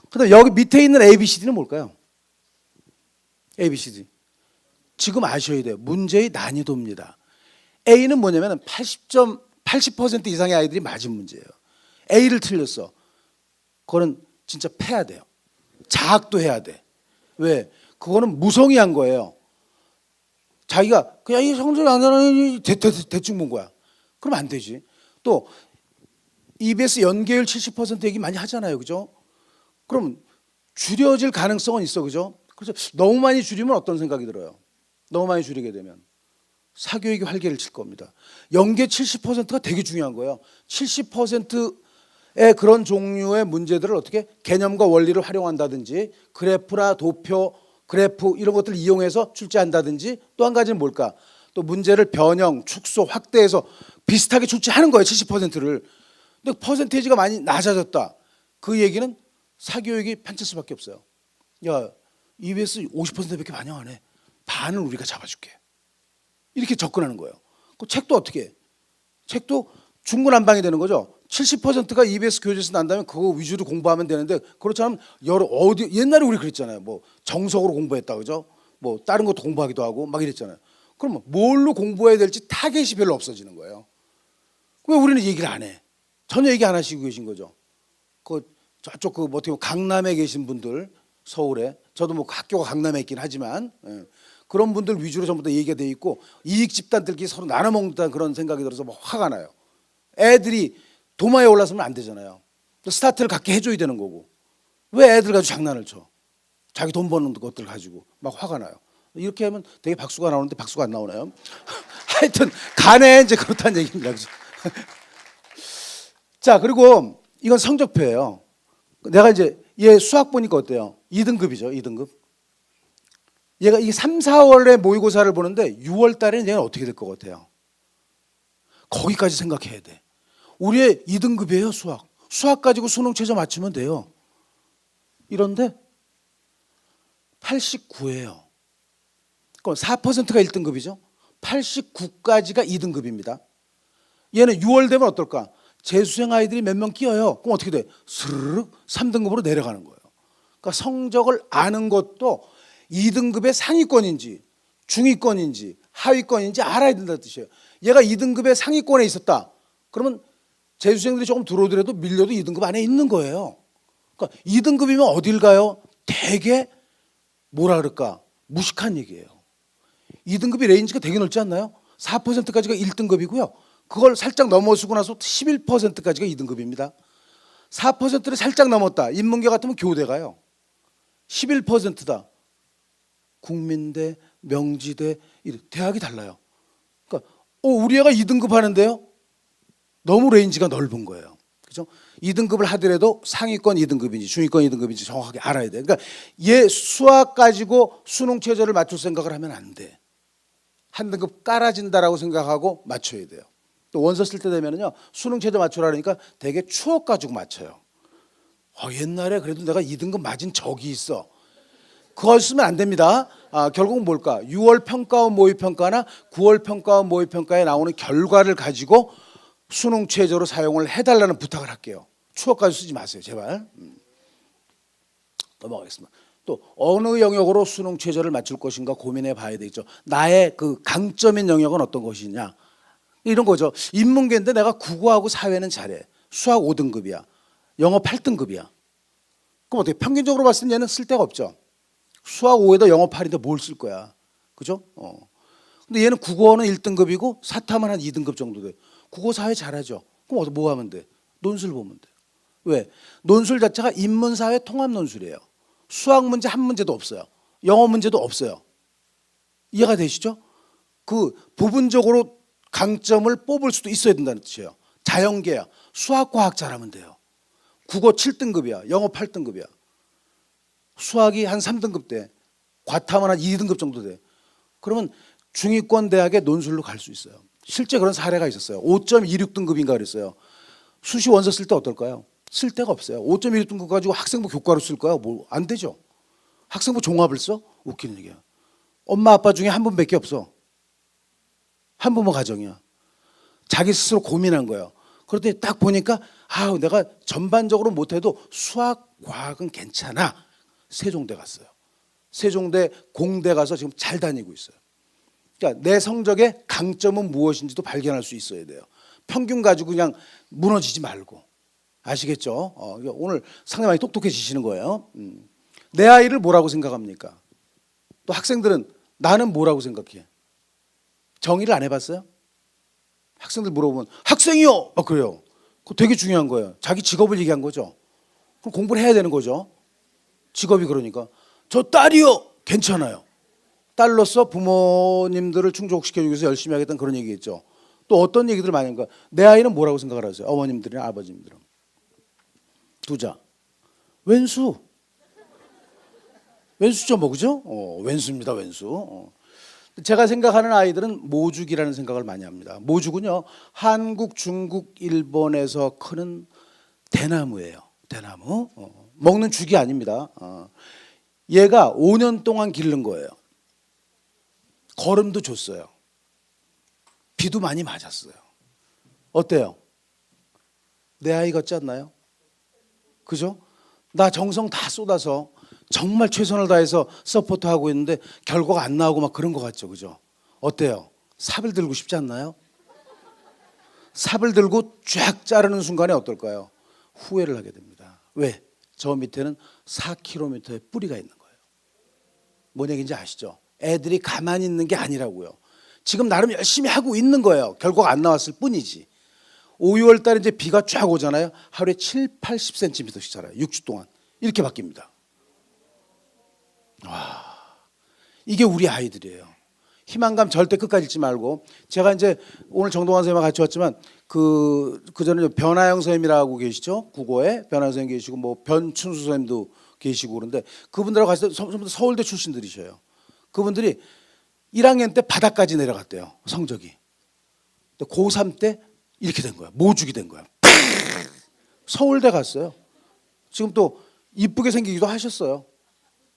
Speaker 1: 그다음 여기 밑에 있는 ABCD는 뭘까요? ABCD. 지금 아셔야 돼요. 문제의 난이도입니다. A는 뭐냐면 80% 이상의 아이들이 맞은 문제예요. A를 틀렸어. 그거는 진짜 패야 돼요. 자학도 해야 돼. 왜? 그거는 무성의한 거예요. 자기가 그냥 이 성적이 안 나는 대충 본 거야. 그럼 안 되지. 또 EBS 연계율 70% 얘기 많이 하잖아요. 그죠? 그럼 줄여질 가능성은 있어. 그죠? 그래서 너무 많이 줄이면 어떤 생각이 들어요? 너무 많이 줄이게 되면 사교육이 활개를 칠 겁니다. 연계 70%가 되게 중요한 거예요. 70%의 그런 종류의 문제들을 어떻게 개념과 원리를 활용한다든지 그래프나 도표, 그래프 이런 것들을 이용해서 출제한다든지 또 한 가지는 뭘까? 또 문제를 변형, 축소, 확대해서 비슷하게 출제하는 거예요. 70%를. 근데 퍼센테이지가 많이 낮아졌다. 그 얘기는 사교육이 판칠 수밖에 없어요. 야, EBS 50%밖에 반영 안 해. 반은 우리가 잡아줄게. 이렇게 접근하는 거예요. 그 책도 어떻게 해? 책도 중구난방이 되는 거죠. 70%가 EBS 교재에서 난다면 그거 위주로 공부하면 되는데 그렇지 않으면 여러 어디 옛날에 우리 그랬잖아요. 뭐 정석으로 공부했다 그죠? 뭐 다른 것도 공부하기도 하고 막 이랬잖아요. 그러면 뭘로 공부해야 될지 타겟이 별로 없어지는 거예요. 왜 우리는 얘기를 안 해? 전혀 얘기 안 하시고 계신 거죠. 그 저쪽 그 어떻게 보면 강남에 계신 분들 서울에 저도 뭐 학교가 강남에 있긴 하지만 그런 분들 위주로 전부 다 얘기가 돼 있고 이익 집단들끼리 서로 나눠 먹는다는 그런 생각이 들어서 막 화가 나요. 애들이 도마에 올라서면 안 되잖아요. 스타트를 갖게 해줘야 되는 거고 왜 애들 가지고 장난을 쳐? 자기 돈 버는 것들 가지고 막 화가 나요. 이렇게 하면 되게 박수가 나오는데 박수가 안 나오나요? 하여튼 간에 이제 그렇다는 얘기입니다. 자 그리고 이건 성적표예요. 내가 이제 얘 수학 보니까 어때요? 2등급이죠. 2등급. 얘가 이 3, 4월에 모의고사를 보는데 6월 달에는 얘는 어떻게 될 것 같아요? 거기까지 생각해야 돼. 우리의 2등급이에요. 수학. 수학 가지고 수능 최저 맞추면 돼요. 이런데 89예요. 그럼 4%가 1등급이죠. 89까지가 2등급입니다. 얘는 6월 되면 어떨까? 재수생 아이들이 몇 명 끼어요. 그럼 어떻게 돼? 스르륵 3등급으로 내려가는 거예요. 그러니까 성적을 아는 것도 2등급의 상위권인지 중위권인지 하위권인지 알아야 된다는 뜻이에요. 얘가 2등급의 상위권에 있었다. 그러면 재수생들이 조금 들어오더라도 밀려도 2등급 안에 있는 거예요. 그러니까 2등급이면 어딜 가요? 되게 뭐라 그럴까? 무식한 얘기예요. 2등급이 레인지가 되게 넓지 않나요? 4%까지가 1등급이고요. 그걸 살짝 넘어서고 나서 11%까지가 2등급입니다. 4%를 살짝 넘었다. 인문계 같으면 교대 가요. 11%다. 국민대, 명지대, 대학이 달라요. 그러니까 우리 애가 2등급 하는데요. 너무 레인지가 넓은 거예요. 그죠? 2등급을 하더라도 상위권 2등급인지 중위권 2등급인지 정확하게 알아야 돼. 그러니까 얘 수학 가지고 수능 최저를 맞출 생각을 하면 안 돼. 한 등급 깔아진다라고 생각하고 맞춰야 돼요. 또 원서 쓸 때 되면은요 수능 최저 맞추라 그러니까 되게 추억 가지고 맞춰요. 옛날에 그래도 내가 2등급 맞은 적이 있어. 그걸 쓰면 안 됩니다. 결국은 뭘까? 6월 평가원 모의평가나 9월 평가원 모의평가에 나오는 결과를 가지고 수능 최저로 사용을 해달라는 부탁을 할게요. 추억까지 쓰지 마세요, 제발. 넘어가겠습니다. 또 어느 영역으로 수능 최저를 맞출 것인가 고민해 봐야 되겠죠. 나의 그 강점인 영역은 어떤 것이냐. 이런 거죠. 인문계인데 내가 국어하고 사회는 잘해. 수학 5등급이야. 영어 8등급이야. 그럼 어떻게 평균적으로 봤을 때 얘는 쓸 데가 없죠. 수학 5에다 영어 8인데 뭘 쓸 거야. 그죠? 근데 얘는 국어는 1등급이고 사탐은 한 2등급 정도 돼. 국어 사회 잘하죠. 그럼 뭐 하면 돼? 논술 보면 돼. 왜? 논술 자체가 인문사회 통합 논술이에요. 수학 문제 한 문제도 없어요. 영어 문제도 없어요. 이해가 되시죠? 그 부분적으로 강점을 뽑을 수도 있어야 된다는 뜻이에요. 자연계야. 수학, 과학 잘하면 돼요. 국어 7등급이야. 영어 8등급이야. 수학이 한 3등급 돼. 과탐은 한 2등급 정도 돼. 그러면 중위권 대학의 논술로 갈 수 있어요. 실제 그런 사례가 있었어요. 5.26등급인가 그랬어요. 수시 원서 쓸 때 어떨까요? 쓸 데가 없어요. 5.26등급 가지고 학생부 교과로 쓸 거야? 뭐 안 되죠. 학생부 종합을 써? 웃기는 얘기야. 엄마 아빠 중에 한 분밖에 없어. 한부모 가정이야. 자기 스스로 고민한 거예요. 그런데 딱 보니까 내가 전반적으로 못해도 수학, 과학은 괜찮아. 세종대 갔어요. 세종대 공대 가서 지금 잘 다니고 있어요. 그러니까 내 성적의 강점은 무엇인지도 발견할 수 있어야 돼요. 평균 가지고 그냥 무너지지 말고. 아시겠죠? 오늘 상당히 많이 똑똑해지시는 거예요. 내 아이를 뭐라고 생각합니까? 또 학생들은 나는 뭐라고 생각해? 정의를 안 해봤어요? 학생들 물어보면 학생이요! 그래요. 그거 되게 중요한 거예요. 자기 직업을 얘기한 거죠. 그럼 공부를 해야 되는 거죠. 직업이 그러니까. 저 딸이요! 괜찮아요. 딸로서 부모님들을 충족시켜주기 위해서 열심히 하겠다는 그런 얘기겠죠. 또 어떤 얘기들을 많이 하는 거야. 내 아이는 뭐라고 생각을 하세요? 어머님들이나 아버님들은. 두자. 왼수. 왼수죠, 뭐, 그죠? 왼수입니다, 왼수. 제가 생각하는 아이들은 모죽이라는 생각을 많이 합니다. 모죽은요, 한국, 중국, 일본에서 크는 대나무예요. 대나무. 먹는 죽이 아닙니다. 얘가 5년 동안 기른 거예요. 걸음도 줬어요. 비도 많이 맞았어요. 어때요? 내 아이 같지 않나요? 그죠? 나 정성 다 쏟아서 정말 최선을 다해서 서포트하고 있는데 결과가 안 나오고 막 그런 것 같죠. 그죠? 어때요? 삽을 들고 싶지 않나요? 삽을 들고 쫙 자르는 순간에 어떨까요? 후회를 하게 됩니다. 왜? 저 밑에는 4km의 뿌리가 있는 거예요. 뭔 얘기인지 아시죠? 애들이 가만히 있는 게 아니라고요. 지금 나름 열심히 하고 있는 거예요. 결과가 안 나왔을 뿐이지. 5, 6월 달에 이제 비가 쫙 오잖아요. 하루에 7, 80cm씩 자라요. 6주 동안. 이렇게 바뀝니다. 이게 우리 아이들이에요. 희망감 절대 끝까지 잊지 말고. 제가 이제 오늘 정동환 선생님과 같이 왔지만 그 전에 변하영 선생님이라고 계시죠? 국어에 변하영 선생님 계시고 뭐 변춘수 선생님도 계시고 그런데 그분들하고 같이 서울대 출신들이셔요. 그분들이 1학년 때 바닥까지 내려갔대요. 성적이. 근데 고3 때 이렇게 된 거야. 모죽이 된 거야. 서울대 갔어요. 지금 또 이쁘게 생기기도 하셨어요.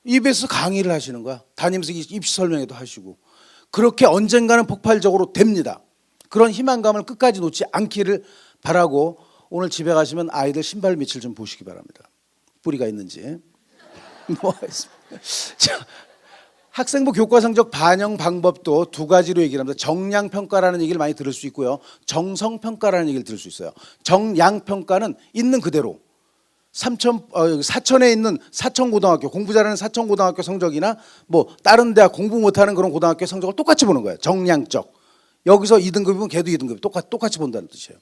Speaker 1: EBS 강의를 하시는 거야. 다니면서 입시 설명회도 하시고. 그렇게 언젠가는 폭발적으로 됩니다. 그런 희망감을 끝까지 놓지 않기를 바라고 오늘 집에 가시면 아이들 신발 밑을 좀 보시기 바랍니다. 뿌리가 있는지. 자, 학생부 교과 성적 반영 방법도 두 가지로 얘기를 합니다. 정량평가라는 얘기를 많이 들을 수 있고요. 정성평가라는 얘기를 들을 수 있어요. 정량평가는 있는 그대로 사천에 있는 사천고등학교 공부 잘하는 사천고등학교 성적이나 뭐 다른 대학 공부 못하는 그런 고등학교 성적을 똑같이 보는 거예요. 정량적. 여기서 2등급이면 걔도 2등급 똑같이 본다는 뜻이에요.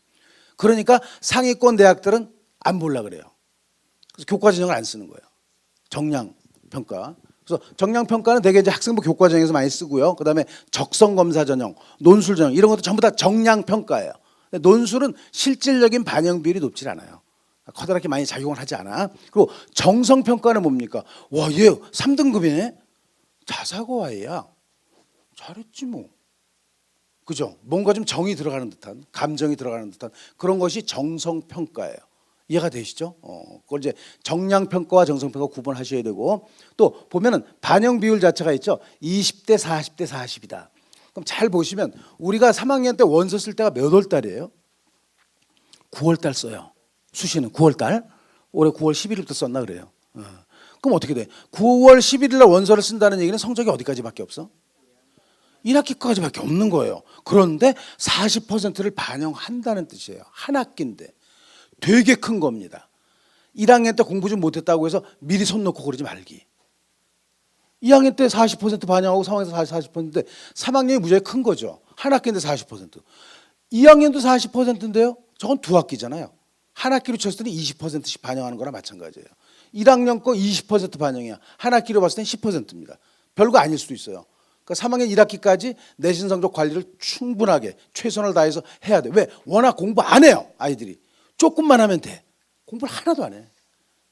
Speaker 1: 그러니까 상위권 대학들은 안 보려 그래요. 그래서 교과 전형을 안 쓰는 거예요. 정량평가. 그래서 정량평가는 대개 이제 학생부 교과 전형에서 많이 쓰고요. 그다음에 적성검사 전형, 논술 전형 이런 것도 전부 다 정량평가예요. 논술은 실질적인 반영 비율이 높지 않아요. 커다랗게 많이 작용을 하지 않아. 그리고 정성평가는 뭡니까? 와, 얘 3등급이네. 자사고 아이야. 잘했지 뭐. 그죠? 뭔가 좀 정이 들어가는 듯한, 감정이 들어가는 듯한 그런 것이 정성평가예요. 이해가 되시죠? 그걸 이제 정량평가와 정성평가 구분하셔야 되고, 또 보면은 반영 비율 자체가 있죠. 20대 40대 40이다. 그럼 잘 보시면 우리가 3학년 때 원서 쓸 때가 몇 월 달이에요? 9월 달 써요. 수시는 9월 달. 올해 9월 11일부터 썼나 그래요. 그럼 어떻게 돼? 9월 11일 날 원서를 쓴다는 얘기는 성적이 어디까지밖에 없어? 1학기까지밖에 없는 거예요. 그런데 40%를 반영한다는 뜻이에요. 한 학기인데 되게 큰 겁니다. 1학년 때 공부 좀 못했다고 해서 미리 손 놓고 그러지 말기. 2학년 때 40% 반영하고 3학년 때 40%인데 3학년이 무지하게 큰 거죠. 한 학기인데 40%. 2학년도 40%인데요. 저건 두 학기잖아요. 한 학기로 쳤을 때는 20%씩 반영하는 거나 마찬가지예요. 1학년 거 20% 반영이야. 한 학기로 봤을 때는 10%입니다. 별거 아닐 수도 있어요. 그러니까 3학년 1학기까지 내신 성적 관리를 충분하게 최선을 다해서 해야 돼. 왜? 워낙 공부 안 해요. 아이들이. 조금만 하면 돼. 공부를 하나도 안 해.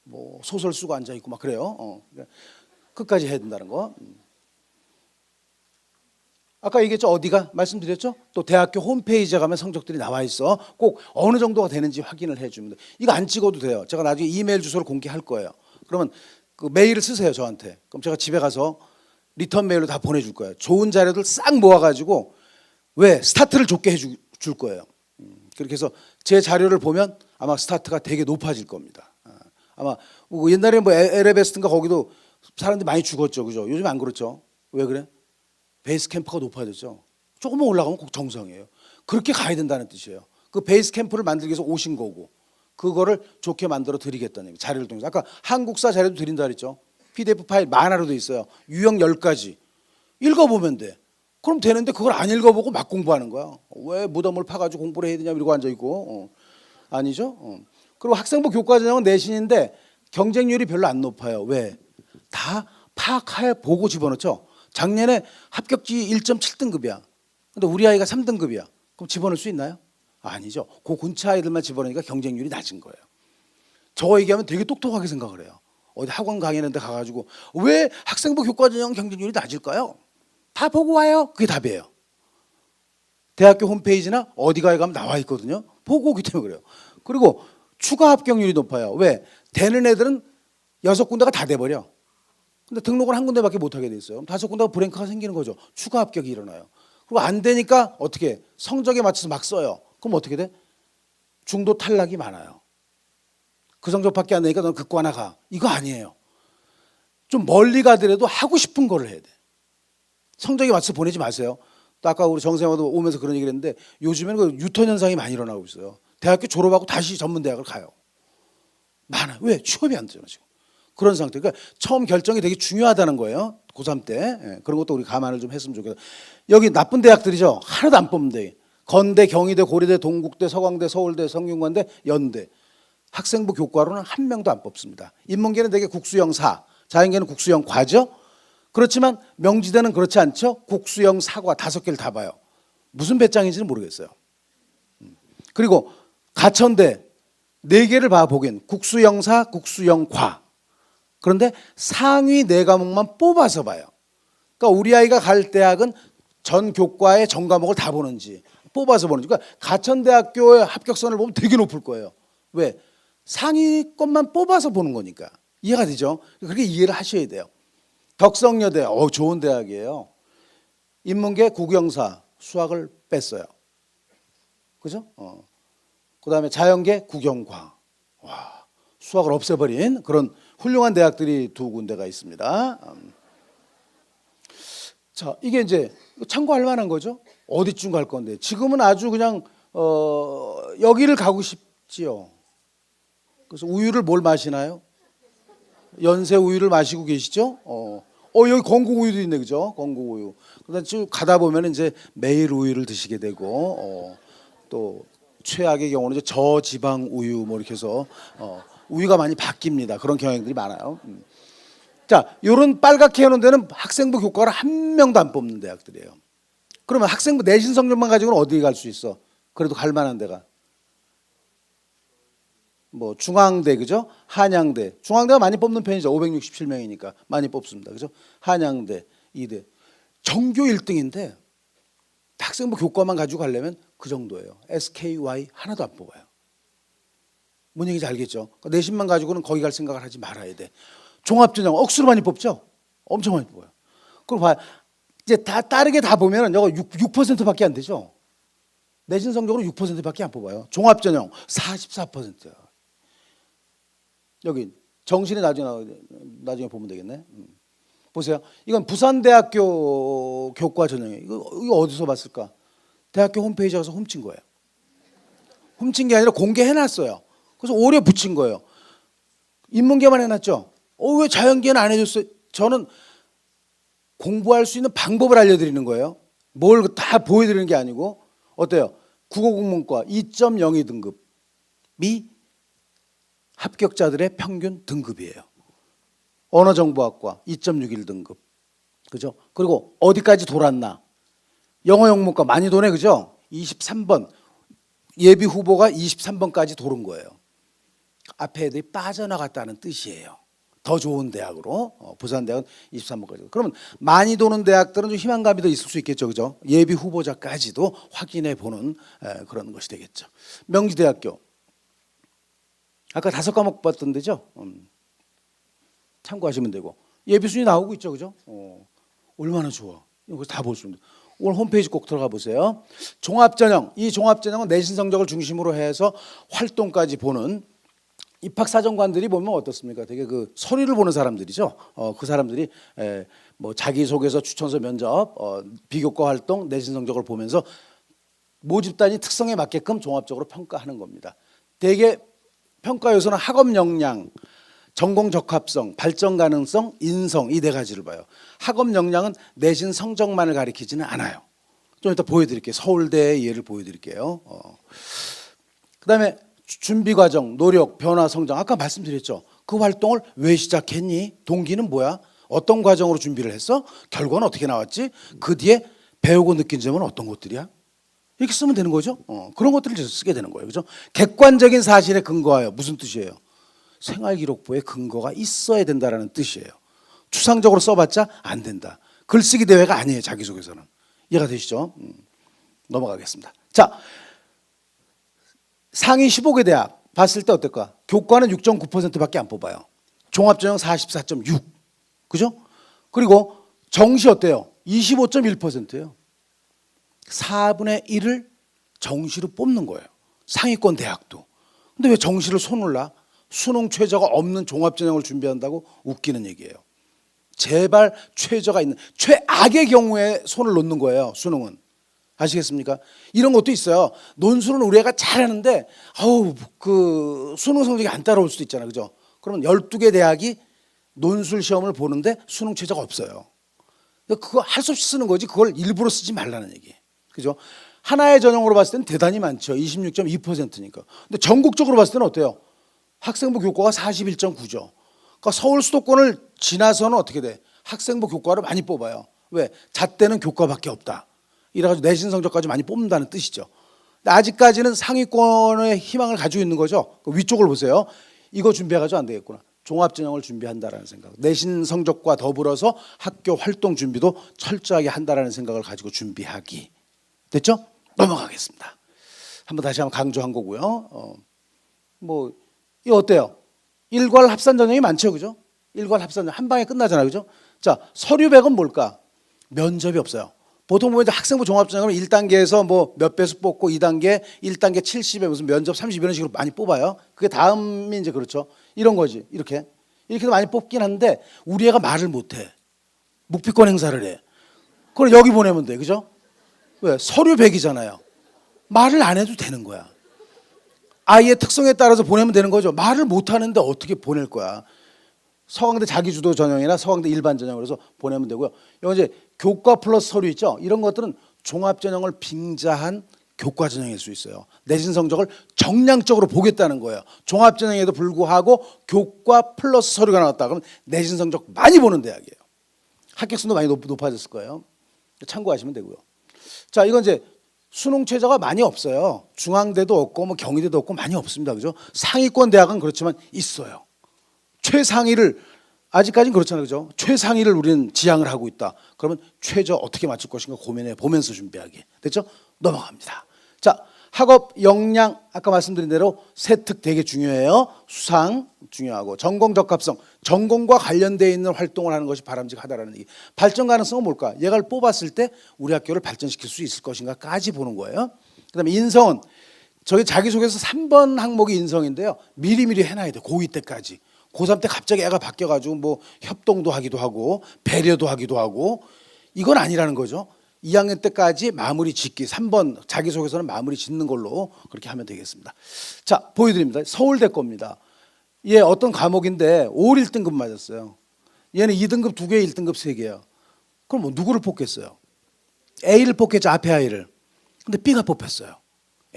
Speaker 1: 뭐 소설 쓰고 앉아 있고 막 그래요. 끝까지 해야 된다는 거. 아까 얘기했죠. 어디가? 말씀드렸죠. 또 대학교 홈페이지에 가면 성적들이 나와 있어. 꼭 어느 정도가 되는지 확인을 해줍니다. 이거 안 찍어도 돼요. 제가 나중에 이메일 주소를 공개할 거예요. 그러면 그 메일을 쓰세요. 저한테. 그럼 제가 집에 가서 리턴 메일로 다 보내줄 거예요. 좋은 자료들 싹 모아가지고 왜 스타트를 좋게 해줄 거예요. 그렇게 해서 제 자료를 보면 아마 스타트가 되게 높아질 겁니다. 아마 뭐 옛날에 뭐 에레베스트인가 거기도 사람들이 많이 죽었죠, 그죠? 요즘 안 그렇죠? 왜 그래? 베이스 캠프가 높아졌죠. 조금만 올라가면 꼭 정상이에요. 그렇게 가야 된다는 뜻이에요. 그 베이스 캠프를 만들기 위해서 오신 거고 그거를 좋게 만들어 드리겠다는 얘기. 자료를 통해서 아까 한국사 자료도 드린다 그랬죠. PDF 파일 만화로 돼 있어요. 유형 10가지. 읽어보면 돼. 그럼 되는데 그걸 안 읽어보고 막 공부하는 거야. 왜 무덤을 파가지고 공부를 해야 되냐 이러고 앉아있고. 아니죠. 그리고 학생부 교과전형은 내신인데 경쟁률이 별로 안 높아요. 왜? 다 파악해 보고 집어넣죠. 작년에 합격지 1.7등급이야. 근데 우리 아이가 3등급이야. 그럼 집어넣을 수 있나요? 아니죠. 그 근처 아이들만 집어넣으니까 경쟁률이 낮은 거예요. 저 얘기하면 되게 똑똑하게 생각을 해요. 어디 학원 강의하는데 가가지고 왜 학생부 교과전형 경쟁률이 낮을까요? 다 보고 와요. 그게 답이에요. 대학교 홈페이지나 어디 가에 가면 나와 있거든요. 보고 오기 때문에 그래요. 그리고 추가 합격률이 높아요. 왜? 되는 애들은 6군데가 다 돼버려. 근데 등록을 한 군데밖에 못하게 돼 있어요. 5군데가 브랭크가 생기는 거죠. 추가 합격이 일어나요. 그리고 안 되니까 어떻게 성적에 맞춰서 막 써요. 그럼 어떻게 돼? 중도 탈락이 많아요. 그 성적밖에 안 되니까 넌 극과나 가. 이거 아니에요. 좀 멀리 가더라도 하고 싶은 거를 해야 돼. 성적에 맞춰서 보내지 마세요. 또 아까 우리 정쌤하고 오면서 그런 얘기를 했는데 요즘에는 그 유턴 현상이 많이 일어나고 있어요. 대학교 졸업하고 다시 전문대학을 가요. 많아요. 왜? 취업이 안 되잖아 지금. 그런 상태. 그러니까 처음 결정이 되게 중요하다는 거예요. 고3 때. 그런 것도 우리 감안을 좀 했으면 좋겠어요. 여기 나쁜 대학들이죠. 하나도 안 뽑는 데. 건대, 경희대, 고려대, 동국대, 서강대, 서울대, 성균관대, 연대. 학생부 교과로는 한 명도 안 뽑습니다. 인문계는 되게 국수형 4, 자연계는 국수형 과죠. 그렇지만 명지대는 그렇지 않죠. 국수형 4과 5개를 다 봐요. 무슨 배짱인지는 모르겠어요. 그리고 가천대 4개를 봐보긴 국수형 4, 국수형 과. 그런데 상위 4과목만 뽑아서 봐요. 그러니까 우리 아이가 갈 대학은 전 교과의 전 과목을 다 보는지 뽑아서 보는지. 그러니까 가천대학교의 합격선을 보면 되게 높을 거예요. 왜? 상위권만 뽑아서 보는 거니까. 이해가 되죠? 그렇게 이해를 하셔야 돼요. 덕성여대, 좋은 대학이에요. 인문계 국영사, 수학을 뺐어요. 그죠? 그 다음에 자연계 국영과. 와, 수학을 없애버린 그런 훌륭한 대학들이 2군데가 있습니다. 자, 이게 이제 참고할 만한 거죠. 어디쯤 갈 건데. 지금은 아주 그냥 여기를 가고 싶지요. 그래서 우유를 뭘 마시나요? 연세 우유를 마시고 계시죠? 여기 건국 우유도 있네, 그죠? 건국 우유. 그다음 쭉 가다 보면 이제 매일 우유를 드시게 되고, 또 최악의 경우는 이제 저지방 우유 뭐 이렇게 해서 우유가 많이 바뀝니다. 그런 경향들이 많아요. 자, 요런 빨갛게 해놓은 데는 학생부 교과를 한 명도 안 뽑는 대학들이에요. 그러면 학생부 내신 성적만 가지고는 어디에 갈 수 있어? 그래도 갈 만한 데가. 뭐 중앙대 그죠? 한양대. 중앙대가 많이 뽑는 편이죠. 567명이니까 많이 뽑습니다. 그죠? 한양대, 이대. 전교 1등인데 학생부 교과만 가지고 가려면 그 정도예요. SKY 하나도 안 뽑아요. 뭔 얘기인지 알겠죠? 내신만 가지고는 거기 갈 생각을 하지 말아야 돼. 종합전형 억수로 많이 뽑죠? 엄청 많이 뽑아요. 그럼 봐, 이제 다 따르게 다 보면은 이거 6%밖에 안 되죠? 내신 성적으로 6%밖에 안 뽑아요. 종합전형 44%야. 여기 정신이 나중에 보면 되겠네. 보세요. 이건 부산대학교 교과 전형이에요. 이거 어디서 봤을까? 대학교 홈페이지에 가서 훔친 거예요. 훔친 게 아니라 공개해놨어요. 그래서 오려 붙인 거예요. 인문계만 해놨죠. 왜 자연계는 안 해줬어요? 저는 공부할 수 있는 방법을 알려드리는 거예요. 뭘 다 보여드리는 게 아니고. 어때요? 국어국문과 2.02 등급이 합격자들의 평균 등급이에요. 언어정보학과 2.61 등급. 그죠? 그리고 어디까지 돌았나? 영어 영문과 많이 도네. 그죠? 23번. 예비 후보가 23번까지 도른 거예요. 앞에 애들이 빠져나갔다는 뜻이에요. 더 좋은 대학으로. 부산대학은 23번까지. 그러면 많이 도는 대학들은 좀 희망감이 더 있을 수 있겠죠. 그죠? 예비 후보자까지도 확인해 보는 그런 것이 되겠죠. 명지대학교. 아까 5과목 봤던 데죠? 참고하시면 되고. 예비 순위 나오고 있죠. 그죠? 얼마나 좋아. 이거 다 볼 수 있는데. 오늘 홈페이지 꼭 들어가 보세요. 종합전형. 이 종합전형은 내신 성적을 중심으로 해서 활동까지 보는 입학사정관들이 보면 어떻습니까? 되게 그 서류를 보는 사람들이죠. 그 사람들이 뭐 자기소개서, 추천서, 면접, 비교과 활동, 내신 성적을 보면서 모집단위 특성에 맞게끔 종합적으로 평가하는 겁니다. 대개 평가 요소는 학업 역량, 전공 적합성, 발전 가능성, 인성 이 4가지를 봐요. 학업 역량은 내신 성적만을 가리키지는 않아요. 좀 이따 보여드릴게요. 서울대의 예를 보여드릴게요. 그다음에 준비 과정, 노력, 변화, 성장. 아까 말씀드렸죠. 그 활동을 왜 시작했니? 동기는 뭐야? 어떤 과정으로 준비를 했어? 결과는 어떻게 나왔지? 그 뒤에 배우고 느낀 점은 어떤 것들이야? 이렇게 쓰면 되는 거죠. 그런 것들을 쓰게 되는 거예요. 그죠? 객관적인 사실에 근거하여. 무슨 뜻이에요? 생활기록부에 근거가 있어야 된다는 뜻이에요. 추상적으로 써봤자 안 된다. 글쓰기 대회가 아니에요. 자기소개서는. 이해가 되시죠? 넘어가겠습니다. 자, 상위 15개 대학 봤을 때 어떨까? 교과는 6.9%밖에 안 뽑아요. 종합전형 44.6. 그죠? 그리고 정시 어때요? 25.1%예요. 4분의 1을 정시로 뽑는 거예요. 상위권 대학도. 근데 왜 정시를 손을 놔? 수능 최저가 없는 종합전형을 준비한다고? 웃기는 얘기예요. 제발 최저가 있는, 최악의 경우에 손을 놓는 거예요. 수능은. 아시겠습니까? 이런 것도 있어요. 논술은 우리 애가 잘하는데 그 수능 성적이 안 따라올 수도 있잖아요. 그죠? 그러면 12개 대학이 논술 시험을 보는데 수능 최저가 없어요. 그거 할 수 없이 쓰는 거지 그걸 일부러 쓰지 말라는 얘기. 그죠? 하나의 전형으로 봤을 때는 대단히 많죠. 26.2%니까. 근데 전국적으로 봤을 때는 어때요? 학생부 교과가 41.9죠. 그러니까 서울 수도권을 지나서는 어떻게 돼? 학생부 교과를 많이 뽑아요. 왜? 잣대는 교과밖에 없다. 이래가지고 내신 성적까지 많이 뽑는다는 뜻이죠. 근데 아직까지는 상위권의 희망을 가지고 있는 거죠. 그 위쪽을 보세요. 이거 준비해가지고 안 되겠구나. 종합전형을 준비한다라는 생각. 내신 성적과 더불어서 학교 활동 준비도 철저하게 한다라는 생각을 가지고 준비하기. 됐죠? 넘어가겠습니다. 한번 다시 한번 강조한 거고요. 뭐 이거 어때요? 일괄 합산 전형이 많죠, 그죠? 일괄 합산 전형 한 방에 끝나잖아요, 그죠? 자, 서류백은 뭘까? 면접이 없어요. 보통 보면 학생부 종합전형은 1단계에서 뭐 몇 배수 뽑고 2단계, 1단계 70에 무슨 면접 30 이런 식으로 많이 뽑아요. 그게 다음이 이제 그렇죠. 이런 거지. 이렇게도 많이 뽑긴 한데 우리 애가 말을 못해. 묵비권 행사를 해. 그걸 여기 보내면 돼, 그죠? 왜? 서류백이잖아요. 말을 안 해도 되는 거야. 아이의 특성에 따라서 보내면 되는 거죠. 말을 못하는데 어떻게 보낼 거야. 서강대 자기주도 전형이나 서강대 일반 전형으로 해서 보내면 되고요. 여기 이제 교과 플러스 서류 있죠. 이런 것들은 종합 전형을 빙자한 교과 전형일 수 있어요. 내신 성적을 정량적으로 보겠다는 거예요. 종합 전형에도 불구하고 교과 플러스 서류가 나왔다. 그러면 내신 성적 많이 보는 대학이에요. 합격수도 많이 높아졌을 거예요. 참고하시면 되고요. 자, 이건 이제 수능 최저가 많이 없어요. 중앙대도 없고 뭐 경희대도 없고 많이 없습니다. 그죠? 상위권 대학은 그렇지만 있어요. 최상위를 아직까지는 그렇잖아요. 그죠? 최상위를 우리는 지향을 하고 있다. 그러면 최저 어떻게 맞출 것인가 고민해 보면서 준비하기. 됐죠? 넘어갑니다. 자, 학업 역량 아까 말씀드린 대로 세특 되게 중요해요. 수상 중요하고 전공 적합성, 전공과 관련되어 있는 활동을 하는 것이 바람직하다라는 얘기. 발전 가능성은 뭘까? 얘를 뽑았을 때 우리 학교를 발전시킬 수 있을 것인가까지 보는 거예요. 그다음에 인성은 저기 자기소개서 3번 항목이 인성인데요. 미리미리 해놔야 돼. 고2 때까지. 고3 때 갑자기 애가 바뀌어가지고 뭐 협동도 하기도 하고 배려도 하기도 하고 이건 아니라는 거죠. 2학년 때까지 마무리 짓기 3번 자기소개서는 마무리 짓는 걸로 그렇게 하면 되겠습니다. 자, 보여드립니다. 서울대 겁니다. 얘 어떤 과목인데 5월 1등급 맞았어요. 얘는 2등급 2개, 1등급 3개예요. 그럼 뭐 누구를 뽑겠어요? A를 뽑겠죠. 앞에 A를. 근데 B가 뽑혔어요.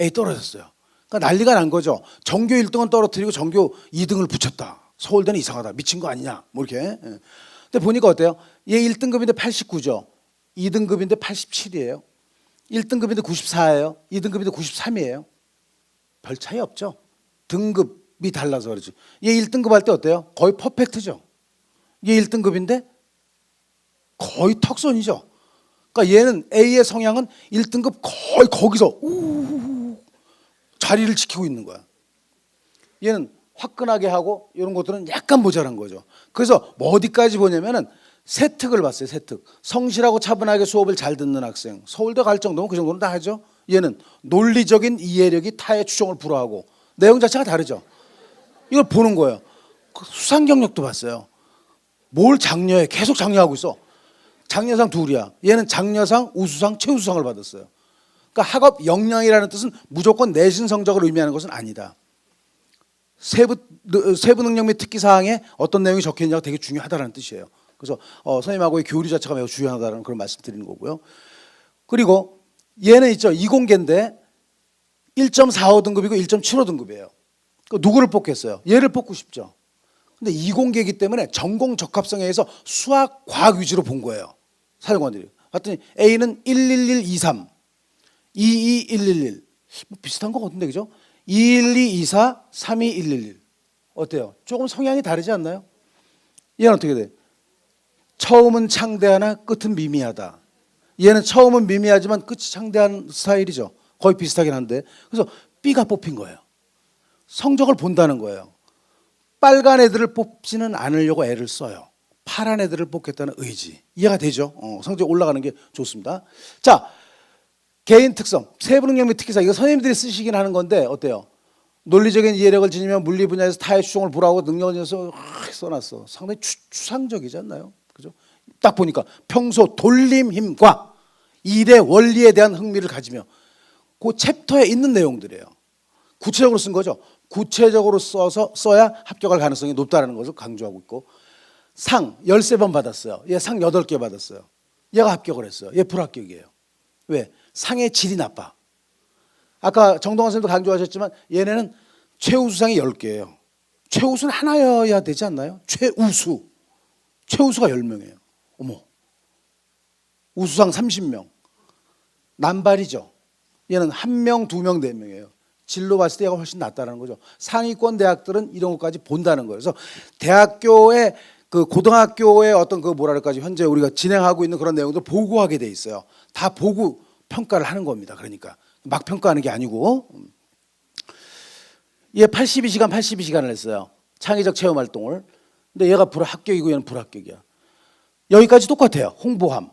Speaker 1: A 떨어졌어요. 그러니까 난리가 난 거죠. 전교 1등은 떨어뜨리고 전교 2등을 붙였다. 서울대는 이상하다. 미친 거 아니냐. 뭐 이렇게. 근데 보니까 어때요? 얘 1등급인데 89죠. 2등급인데 87이에요. 1등급인데 94예요. 2등급인데 93이에요. 별 차이 없죠. 등급이 달라서 그렇죠. 얘 1등급 할 때 어때요? 거의 퍼펙트죠. 얘 1등급인데 거의 턱선이죠. 그러니까 얘는 A의 성향은 1등급 거의 거기서 자리를 지키고 있는 거야. 얘는 화끈하게 하고 이런 것들은 약간 모자란 거죠. 그래서 뭐 어디까지 보냐면은 세특을 봤어요. 세특. 성실하고 차분하게 수업을 잘 듣는 학생. 서울대 갈 정도면 그 정도는 다 하죠. 얘는 논리적인 이해력이 타의 추종을 불허하고 내용 자체가 다르죠. 이걸 보는 거예요. 수상 경력도 봤어요. 뭘 장려해. 계속 장려하고 있어. 장려상 둘이야. 얘는 장려상, 우수상, 최우수상을 받았어요. 그러니까 학업 역량이라는 뜻은 무조건 내신 성적을 의미하는 것은 아니다. 세부 능력 및 특기 사항에 어떤 내용이 적혀 있느냐가 되게 중요하다는 뜻이에요. 그래서 선생님하고의 교류 자체가 매우 중요하다는 그런 말씀 드리는 거고요. 그리고 얘는 있죠. 이공계인데 1.45등급이고 1.75등급이에요. 누구를 뽑겠어요? 얘를 뽑고 싶죠. 근데 이공계이기 때문에 전공 적합성에 의해서 수학, 과학 위주로 본 거예요. 사령관들이. 봤더니 A는 11123, 22111. 뭐 비슷한 거 같은데 그죠? 21224, 32111. 어때요? 조금 성향이 다르지 않나요? 얘는 어떻게 돼? 처음은 창대하나 끝은 미미하다. 얘는 처음은 미미하지만 끝이 창대한 스타일이죠. 거의 비슷하긴 한데. 그래서 B가 뽑힌 거예요. 성적을 본다는 거예요. 빨간 애들을 뽑지는 않으려고 애를 써요. 파란 애들을 뽑겠다는 의지. 이해가 되죠? 성적 올라가는 게 좋습니다. 자, 개인 특성, 세부 능력 및 특기사. 이거 선생님들이 쓰시긴 하는 건데 어때요? 논리적인 이해력을 지니며 물리 분야에서 타의 추종을 불허하고 능력을 지녀서 써놨어. 상당히 추상적이지 않나요? 그죠? 딱 보니까 평소 돌림 힘과 일의 원리에 대한 흥미를 가지며 그 챕터에 있는 내용들이에요. 구체적으로 쓴 거죠. 구체적으로 써야 합격할 가능성이 높다는 것을 강조하고 있고 상 13번 받았어요. 얘 상 8개 받았어요. 얘가 합격을 했어요. 얘 불합격이에요. 왜? 상의 질이 나빠. 아까 정동환 선생님도 강조하셨지만 얘네는 최우수상이 10개예요. 최우수는 하나여야 되지 않나요? 최우수가 10명이에요. 어머. 우수상 30명. 남발이죠. 얘는 1명, 2명, 4명이에요. 진로 봤을 때 얘가 훨씬 낫다는 거죠. 상위권 대학들은 이런 것까지 본다는 거예요. 그래서 대학교의 그 고등학교의 어떤 그 뭐랄까 현재 우리가 진행하고 있는 그런 내용도 보고하게 돼 있어요. 다 보고 평가를 하는 겁니다. 그러니까 막 평가하는 게 아니고. 얘 82시간을 했어요. 창의적 체험 활동을. 근데 얘가 합격이고 얘는 불합격이야. 여기까지 똑같아요. 홍보함.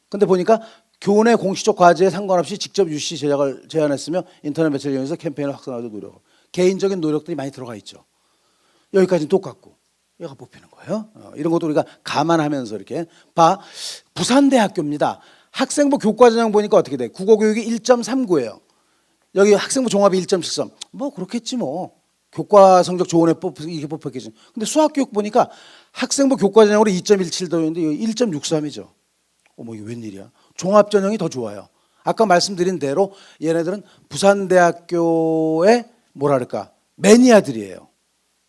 Speaker 1: 근데 보니까 교내 공시적 과제에 상관없이 직접 유시 제작을 제안했으며 인터넷 매체를 이용해서 캠페인을 확산하려고 노력. 개인적인 노력들이 많이 들어가 있죠. 여기까지는 똑같고 얘가 뽑히는 거예요. 이런 것도 우리가 감안하면서 이렇게 봐. 부산대학교입니다. 학생부 교과전형 보니까 어떻게 돼? 국어교육이 1.39예요. 여기 학생부 종합이 1.73. 뭐 그렇겠지 뭐. 교과 성적 좋은 애 이렇게 뽑혔겠지. 근데 수학교육 보니까 학생부 교과전형으로 2.17도였는데 1.63이죠. 어머 이게 웬일이야? 종합전형이 더 좋아요. 아까 말씀드린 대로 얘네들은 부산대학교의 뭐랄까 매니아들이에요.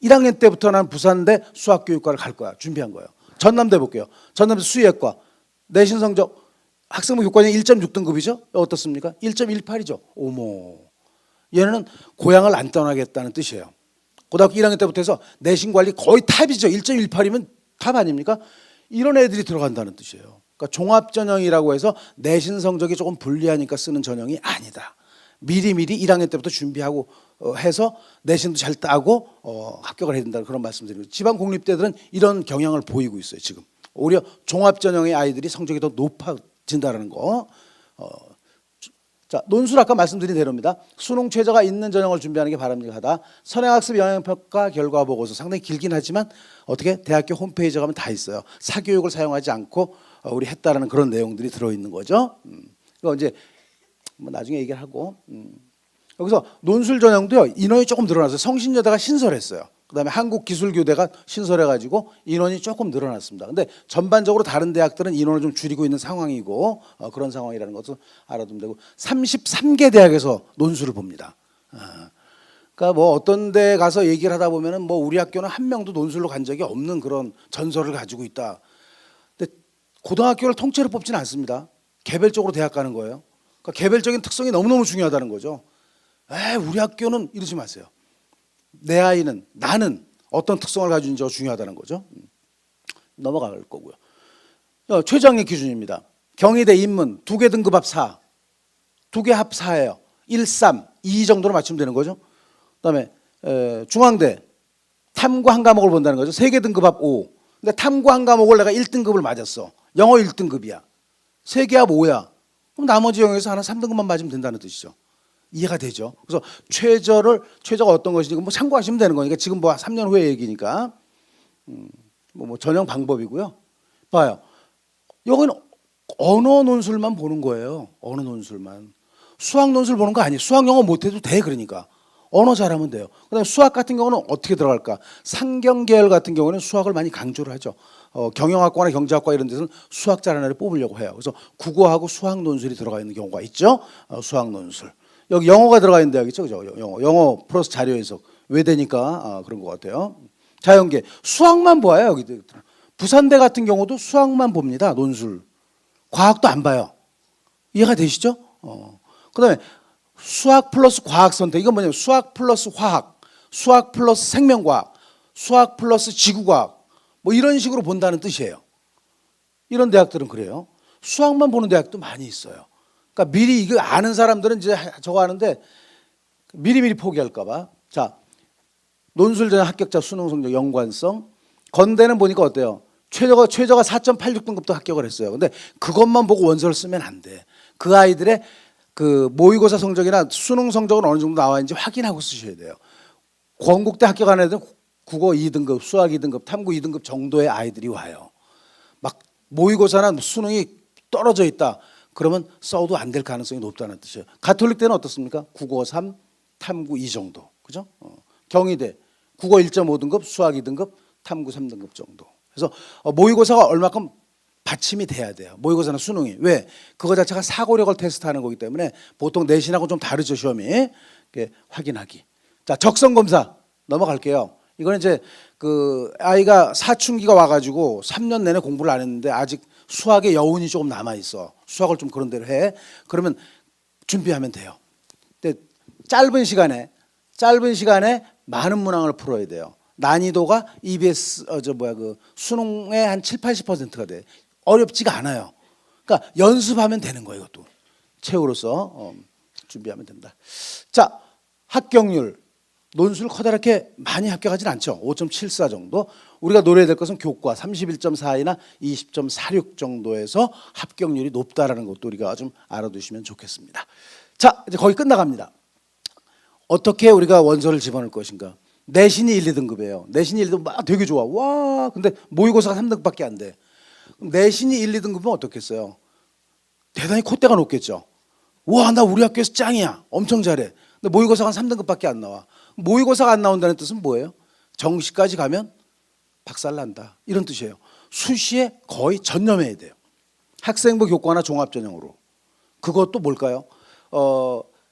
Speaker 1: 1학년 때부터 난 부산대 수학교육과를 갈 거야. 준비한 거예요. 전남대 볼게요. 전남대 수의학과 내신 성적 학생부 교과는 1.6등급이죠. 어떻습니까? 1.18이죠. 어머. 얘는 고향을 안 떠나겠다는 뜻이에요. 고등학교 1학년 때부터 해서 내신 관리 거의 탑이죠. 1.18이면 탑 아닙니까? 이런 애들이 들어간다는 뜻이에요. 그러니까 종합전형이라고 해서 내신 성적이 조금 불리하니까 쓰는 전형이 아니다. 미리미리 1학년 때부터 준비하고 해서 내신도 잘 따고 합격을 해야 된다는 그런 말씀드리고, 지방 공립대들은 이런 경향을 보이고 있어요. 지금 오히려 종합전형의 아이들이 성적이 더 높아진다는 거. 자, 논술 아까 말씀드린 대로입니다. 수능 최저가 있는 전형을 준비하는 게 바람직하다. 선행학습 영향평가 결과 보고서 상당히 길긴 하지만 어떻게 대학교 홈페이지에 가면 다 있어요. 사교육을 사용하지 않고 우리 했다라는 그런 내용들이 들어있는 거죠. 이거 이제 뭐 나중에 얘기를 하고, 여기서 논술 전형도요 인원이 조금 늘어났어요. 성신여대가 신설했어요. 그다음에 한국기술교대가 신설해가지고 인원이 조금 늘어났습니다. 근데 전반적으로 다른 대학들은 인원을 좀 줄이고 있는 상황이고 그런 상황이라는 것을 알아두면 되고, 33개 대학에서 논술을 봅니다. 그러니까 뭐 어떤 데 가서 얘기를 하다 보면은 뭐 우리 학교는 한 명도 논술로 간 적이 없는 그런 전설을 가지고 있다. 근데 고등학교를 통째로 뽑지는 않습니다. 개별적으로 대학 가는 거예요. 그러니까 개별적인 특성이 너무너무 중요하다는 거죠. 우리 학교는 이러지 마세요. 내 아이는, 나는 어떤 특성을 가지고 있는지가 중요하다는 거죠. 넘어갈 거고요. 최저학력 기준입니다. 경희대 인문 2개 등급 합 4, 2개 합 4예요. 1, 3, 2 정도로 맞추면 되는 거죠. 그다음에 중앙대 탐구 한 과목을 본다는 거죠. 3개 등급 합 5. 근데 탐구 한 과목을 내가 1등급을 맞았어. 영어 1등급이야. 3개 합 5야. 그럼 나머지 영역에서 하나 3등급만 맞으면 된다는 뜻이죠. 이해가 되죠. 그래서 최저가 어떤 것인지 뭐 참고하시면 되는 거니까, 지금 뭐 3년 후의 얘기니까 뭐 전형 방법이고요. 봐요. 여기는 언어 논술만 보는 거예요. 언어 논술만. 수학 논술 보는 거 아니에요. 수학 영어 못해도 돼. 그러니까 언어 잘하면 돼요. 그다음에 수학 같은 경우는 어떻게 들어갈까? 상경계열 같은 경우는 수학을 많이 강조를 하죠. 경영학과나 경제학과 이런 데서는 수학 잘하는 애를 뽑으려고 해요. 그래서 국어하고 수학 논술이 들어가 있는 경우가 있죠. 수학 논술. 여기 영어가 들어가 있는 대학이죠, 그죠? 영어 플러스 자료 해석. 외대니까 그런 것 같아요. 자연계 수학만 보아요. 여기 부산대 같은 경우도 수학만 봅니다. 논술. 과학도 안 봐요. 이해가 되시죠? 그다음에 수학 플러스 과학 선택. 이건 뭐냐면 수학 플러스 화학, 수학 플러스 생명과학, 수학 플러스 지구과학, 뭐 이런 식으로 본다는 뜻이에요. 이런 대학들은 그래요. 수학만 보는 대학도 많이 있어요. 그러니까 미리 이거 아는 사람들은 이제 저거 하는데 미리미리 포기할까 봐. 자, 논술 전형 합격자 수능 성적 연관성. 건대는 보니까 어때요? 최저가 4.86등급도 합격을 했어요. 근데 그것만 보고 원서를 쓰면 안 돼. 그 아이들의 그 모의고사 성적이나 수능 성적은 어느 정도 나와 있는지 확인하고 쓰셔야 돼요. 건국대 합격하는 애들은 국어 2등급, 수학 2등급, 탐구 2등급 정도의 아이들이 와요. 막 모의고사나 수능이 떨어져 있다. 그러면 써도 안 될 가능성이 높다는 뜻이에요. 가톨릭 대는 어떻습니까? 국어 3, 탐구 2 정도. 그죠? 경희대 국어 1.5등급, 수학 2등급, 탐구 3등급 정도. 그래서 모의고사가 얼마큼 받침이 돼야 돼요. 모의고사나 수능이. 왜? 그거 자체가 사고력을 테스트하는 거기 때문에 보통 내신하고 좀 다르죠, 시험이. 확인하기. 자, 적성검사 넘어갈게요. 이거는 이제 그 아이가 사춘기가 와가지고 3년 내내 공부를 안 했는데 아직 수학의 여운이 조금 남아 있어. 수학을 좀 그런 대로 해. 그러면 준비하면 돼요. 근데 짧은 시간에 많은 문항을 풀어야 돼요. 난이도가 EBS 수능의 한 7, 80%가 돼. 어렵지가 않아요. 그러니까 연습하면 되는 거예요. 이것도 최후로서 준비하면 된다. 자, 합격률. 논술 커다랗게 많이 합격하진 않죠. 5.74 정도. 우리가 노려야 될 것은 교과 31.42나 20.46 정도에서 합격률이 높다라는 것도 우리가 좀 알아두시면 좋겠습니다. 자, 이제 거의 끝나갑니다. 어떻게 우리가 원서를 집어넣을 것인가? 내신이 1, 2등급이에요. 내신이 1, 2등급 막 되게 좋아. 와, 근데 모의고사가 3등급밖에 안 돼. 내신이 1, 2등급은 어떻겠어요? 대단히 콧대가 높겠죠. 와, 나 우리 학교에서 짱이야. 엄청 잘해. 근데 모의고사가 3등급밖에 안 나와. 모의고사가 안 나온다는 뜻은 뭐예요? 정시까지 가면 박살난다. 이런 뜻이에요. 수시에 거의 전념해야 돼요. 학생부 교과나 종합전형으로. 그것도 뭘까요?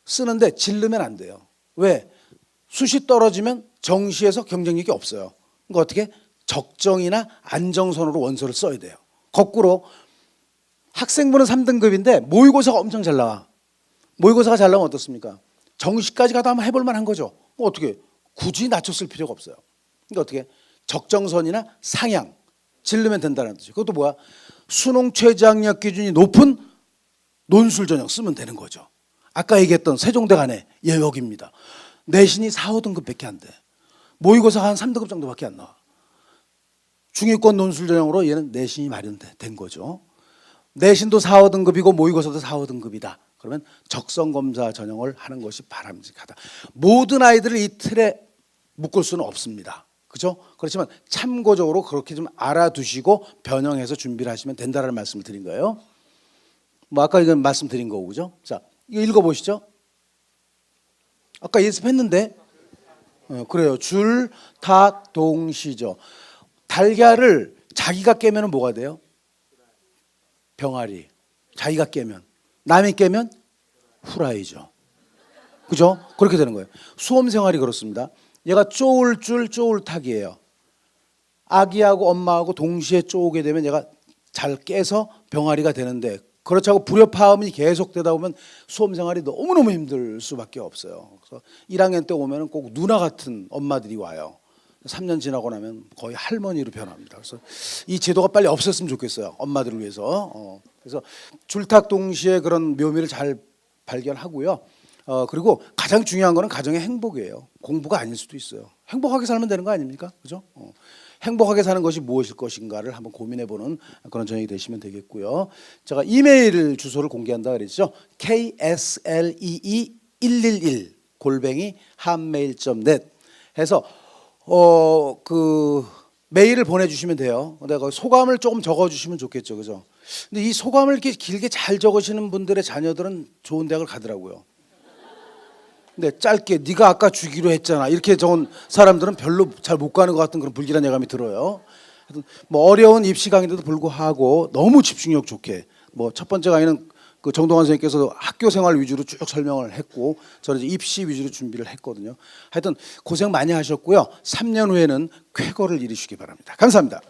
Speaker 1: 쓰는데 질르면 안 돼요. 왜? 수시 떨어지면 정시에서 경쟁력이 없어요. 그러니까 어떻게? 적정이나 안정선으로 원서를 써야 돼요. 거꾸로 학생부는 3등급인데 모의고사가 엄청 잘 나와. 모의고사가 잘 나오면 어떻습니까? 정시까지 가도 한번 해볼 만한 거죠. 어떻게 굳이 낮췄을 필요가 없어요. 그러니까 어떻게 적정선이나 상향 질르면 된다는 뜻이에요. 그것도 뭐야? 수능 최저학력 기준이 높은 논술 전형 쓰면 되는 거죠. 아까 얘기했던 세종대 간의 예역입니다. 내신이 4, 5등급밖에 안 돼. 모의고사가 한 3등급 정도밖에 안 나와. 중위권 논술 전형으로 얘는 내신이 마련된 거죠. 내신도 4, 5등급이고 모의고사도 4, 5등급이다. 그러면 적성검사 전형을 하는 것이 바람직하다. 모든 아이들을 이 틀에 묶을 수는 없습니다. 그죠? 그렇지만 참고적으로 그렇게 좀 알아두시고 변형해서 준비를 하시면 된다는 말씀을 드린 거예요. 뭐 아까 이건 말씀드린 거고, 그죠? 자, 이거 읽어보시죠. 아까 연습했는데, 그래요. 줄, 탁, 동시죠. 달걀을 자기가 깨면 뭐가 돼요? 병아리. 자기가 깨면. 남이 깨면 후라이죠. 그죠? 그렇게 되는 거예요. 수험생활이 그렇습니다. 얘가 쪼을 줄, 쪼을 탁이에요. 아기하고 엄마하고 동시에 쪼게 되면 얘가 잘 깨서 병아리가 되는데, 그렇다고 불협화음이 계속되다 보면 수험생활이 너무너무 힘들 수밖에 없어요. 그래서 1학년 때 오면 꼭 누나 같은 엄마들이 와요. 3년 지나고 나면 거의 할머니로 변합니다. 그래서 이 제도가 빨리 없었으면 좋겠어요. 엄마들을 위해서. 그래서 줄탁 동시에 그런 묘미를 잘 발견하고요. 그리고 가장 중요한 거는 가정의 행복이에요. 공부가 아닐 수도 있어요. 행복하게 살면 되는 거 아닙니까? 그죠? 행복하게 사는 것이 무엇일 것인가를 한번 고민해보는 그런 저녁이 되시면 되겠고요. 제가 이메일 주소를 공개한다 그랬죠. kslee111 @한메일.net 해서 그 메일을 보내주시면 돼요. 근데 그 소감을 조금 적어주시면 좋겠죠, 그죠? 근데 이 소감을 이렇게 길게 잘 적으시는 분들의 자녀들은 좋은 대학을 가더라고요. 근데 짧게 네가 아까 주기로 했잖아 이렇게 적은 사람들은 별로 잘 못 가는 것 같은 그런 불길한 예감이 들어요. 뭐 어려운 입시 강의인데도 불구하고 너무 집중력 좋게 뭐 첫 번째 강의는 그 정동환 선생님께서 학교 생활 위주로 쭉 설명을 했고 저는 이제 입시 위주로 준비를 했거든요. 하여튼 고생 많이 하셨고요. 3년 후에는 쾌거를 이루시기 바랍니다. 감사합니다.